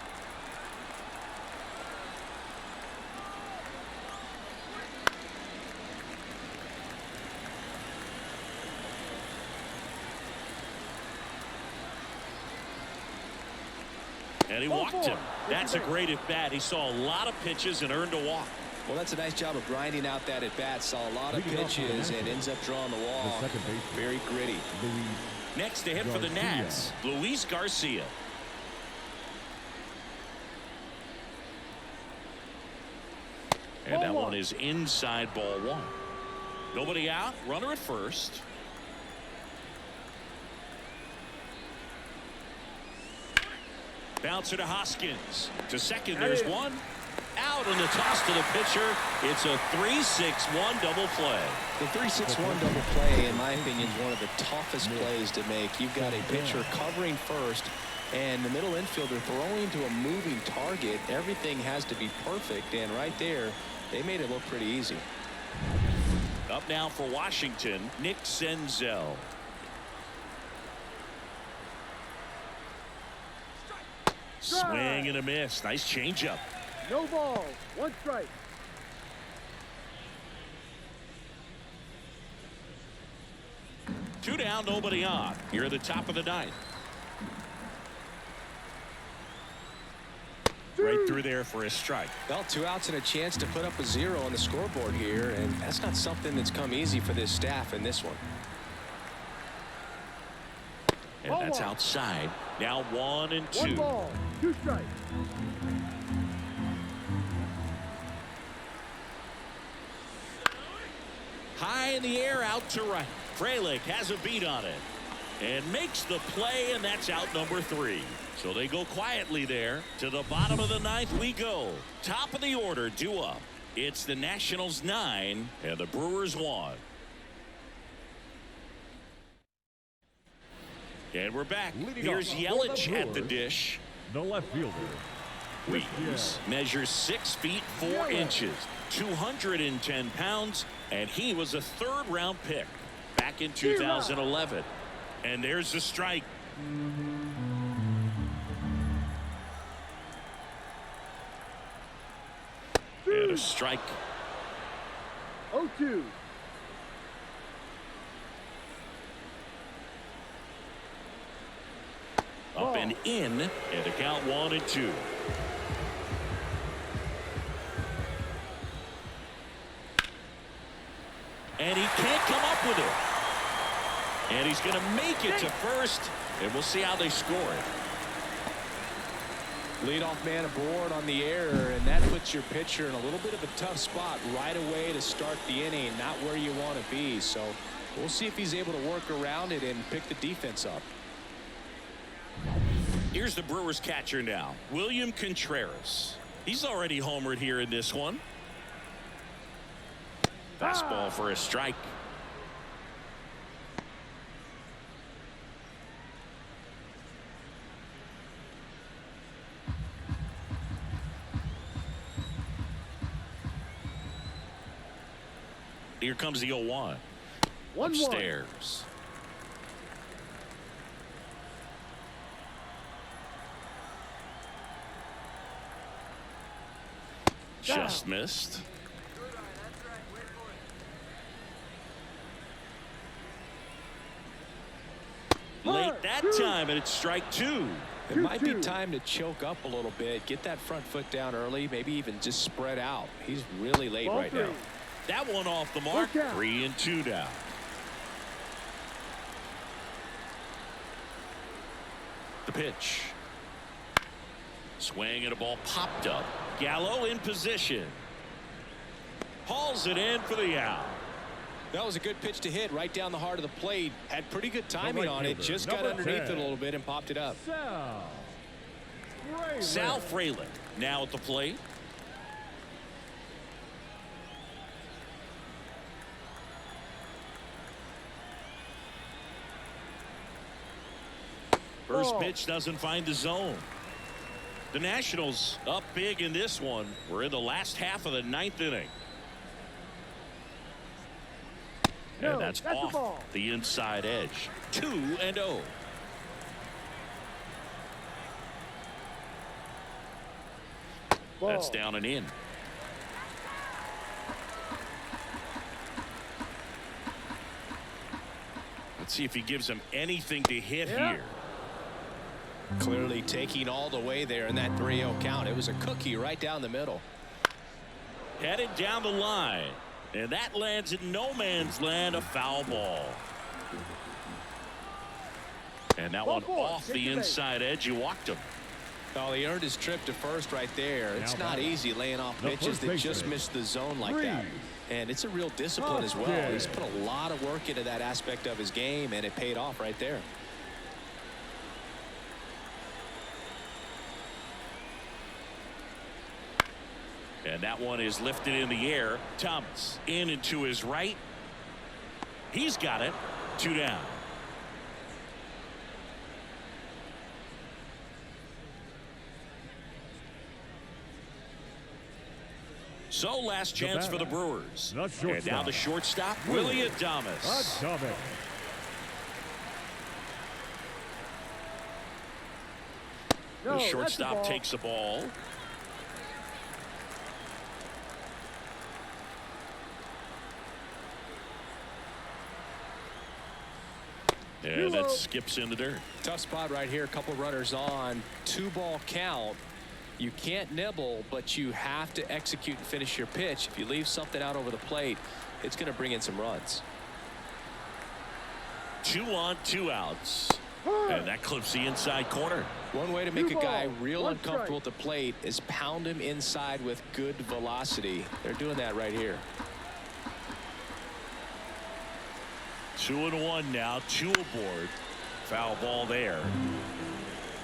And he Ball walked 4. him. That's a great at bat. He saw a lot of pitches and earned a walk. Well, that's a nice job of grinding out that at bat. Saw a lot of Leading off for the pitches and Nationals, ends up drawing the The walk. second baseman, Very gritty. Next to hit for the Garcia. Nats, Luis Garcia. And Ball that one. one is inside ball 1. Nobody out. Runner at first. Bouncer to Hoskins. To second, there's Hey. one. Out on the toss to the pitcher. It's a 3-6-1 double play. The 3-6-1 double play, in my opinion, is one of the toughest plays to make. You've got a pitcher covering first, and the middle infielder throwing to a moving target. Everything has to be perfect, and right there, they made it look pretty easy. Up now for Washington, Nick Senzel. Swing and a miss. Nice changeup. No balls, 1 strike. Two down, nobody on. Here at the top of the 9th. Right through there for a strike. Well, 2 outs and a chance to put up a 0 on the scoreboard here, and that's not something that's come easy for this staff in this one. And Ball that's one. outside. Now 1 and 2. 1 ball, 2 strikes. High in the air, out to right. Frelick has a beat on it and makes the play, and that's out number 3. So they go quietly there. To the bottom of the 9th we go. Top of the order due up. It's the Nationals 9 and the Brewers 1. And we're back. Leading Here's off for the Yelich at the Brewers. dish. The left fielder, Weeks measures 6 feet 4 inches, 210 pounds, and he was a 3rd-round pick back in 2011. And there's a strike. And a strike. 0-2. Up and in, and a count 1 and 2. And he can't come up with it. And he's going to make it to first, and we'll see how they score it. Leadoff man aboard on the error, and that puts your pitcher in a little bit of a tough spot right away to start the inning, not where you want to be. So we'll see if he's able to work around it and pick the defense up. Here's the Brewers catcher now, William Contreras. He's already homered here in this one. Fastball for a strike. Here comes the 0-1. 1-1. Upstairs. Just missed. Late that time, and it's strike 2. It might be time to choke up a little bit, get that front foot down early, maybe even just spread out. He's really late Ball right now. That one off the mark. 3-2 down. The pitch. Swing and a ball popped up. Gallo in position. Hauls it in for the out. That was a good pitch to hit right down the heart of the plate. Had pretty good timing on it. Just got Number underneath 10. it a little bit and popped it up. Sal Frelick now at the plate. First pitch doesn't find the zone. The Nationals up big in this one. We're in the last half of the 9th inning. And that's off the inside edge. 2-0. That's down and in. Let's see if he gives him anything to hit here. Clearly taking all the way there in that 3-0 count. It was a cookie right down the middle. Headed down the line. And that lands in no man's land, a foul ball. And that one off the inside edge. You walked him. Oh, he earned his trip to first right there. It's not easy laying off pitches that just missed the zone like that. And it's a real discipline as well. He's put a lot of work into that aspect of his game, and it paid off right there. And that one is lifted in the air. Thomas in and to his right. He's got it. 2 down. So last chance for the Brewers. And now the shortstop, Willie Adames. The shortstop takes the ball. And that skips in the dirt. Tough spot right here. A couple runners on. 2-ball count. You can't nibble, but you have to execute and finish your pitch. If you leave something out over the plate, it's going to bring in some runs. 2 on, 2 outs. And that clips the inside corner. One way to make a guy real uncomfortable at the plate is pound him inside with good velocity. They're doing that right here. 2-1 now, 2 aboard. Foul ball there.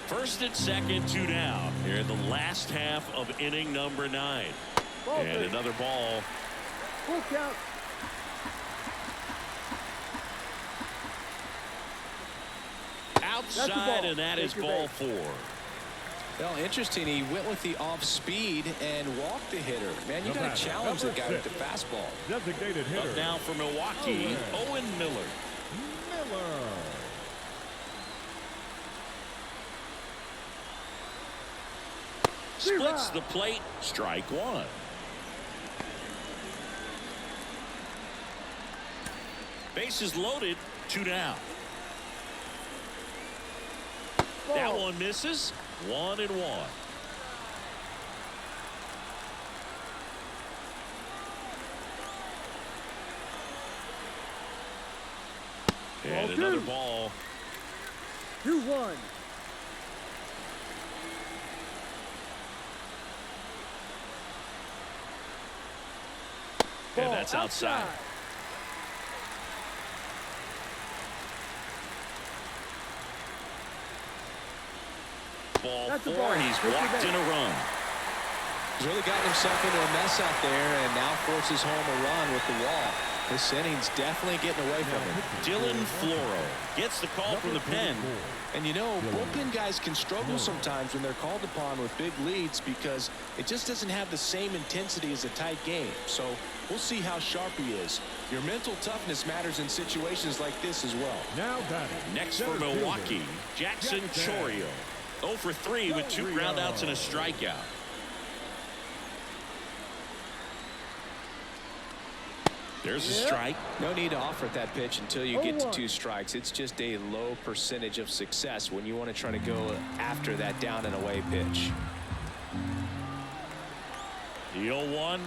First and second, 2 down here in the last half of inning number 9. And another ball. Full count. Outside, and that is ball 4. Well, interesting. He went with the off speed and walked the hitter. Man, you got to challenge the guy with the fastball. Designated hitter. Up now for Milwaukee, Owen Miller. Splits the plate. Strike 1. Bases loaded. 2 down. That one misses. 1-1. And another ball. 2-1. And that's outside. Ball 4, and he's walked in a run. He's really gotten himself into a mess out there and now forces home a run with the walk. This inning's definitely getting away from him. Dylan Floro gets the call from the pen. And you know, bullpen guys can struggle sometimes when they're called upon with big leads because it just doesn't have the same intensity as a tight game. So we'll see how sharp he is. Your mental toughness matters in situations like this as well. Now batting. Next for Milwaukee, Jackson Chourio. 0 for 3 with 2 groundouts and a strikeout. There's a strike. No need to offer that pitch until you get to 2 strikes. It's just a low percentage of success when you want to try to go after that down and away pitch. The 0-1.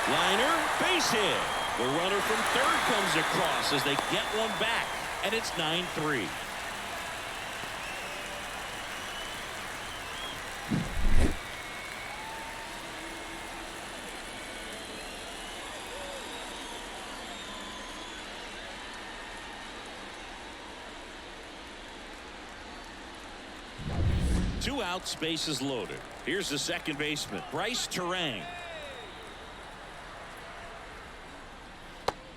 Liner, base hit. The runner from third comes across as they get one back, and it's 9-3. Two outs, bases loaded. Here's the second baseman, Bryce Terang.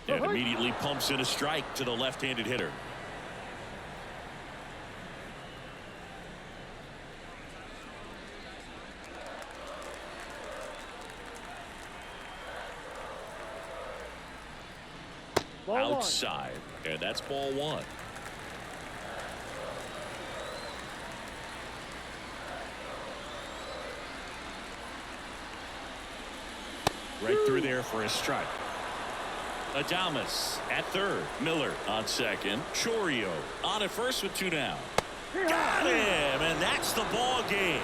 And immediately pumps in a strike to the left-handed hitter. Outside, and that's ball 1. Right through there for a strike. Adames at third. Miller on second. Chorio on at first with 2 down. Got him, and that's the ball game.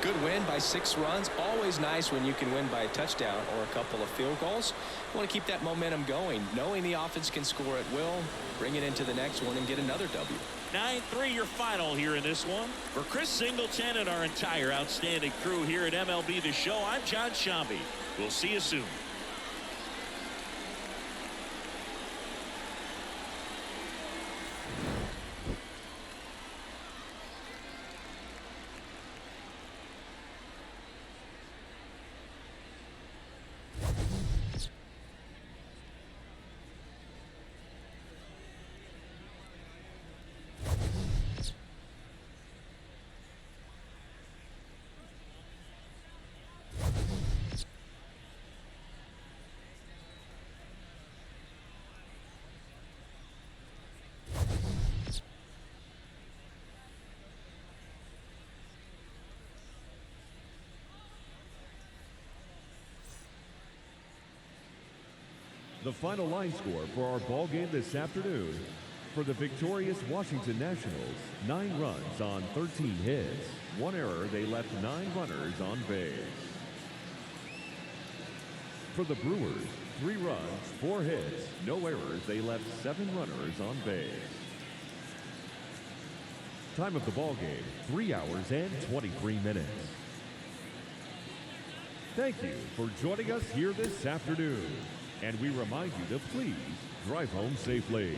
Good win by 6 runs. Always nice when you can win by a touchdown or a couple of field goals. You want to keep that momentum going, knowing the offense can score at will, bring it into the next one, and get another W. 9-3 your final here in this one. For Chris Singleton and our entire outstanding crew here at MLB The Show, I'm John Shambi. We'll see you soon. The final line score for our ball game this afternoon: for the victorious Washington Nationals, 9 runs on 13 hits, 1 error. They left 9 runners on base. For the Brewers, 3 runs, 4 hits, no errors. They left 7 runners on base. Time of the ball game, 3 hours and 23 minutes. Thank you for joining us here this afternoon. And we remind you to please drive home safely.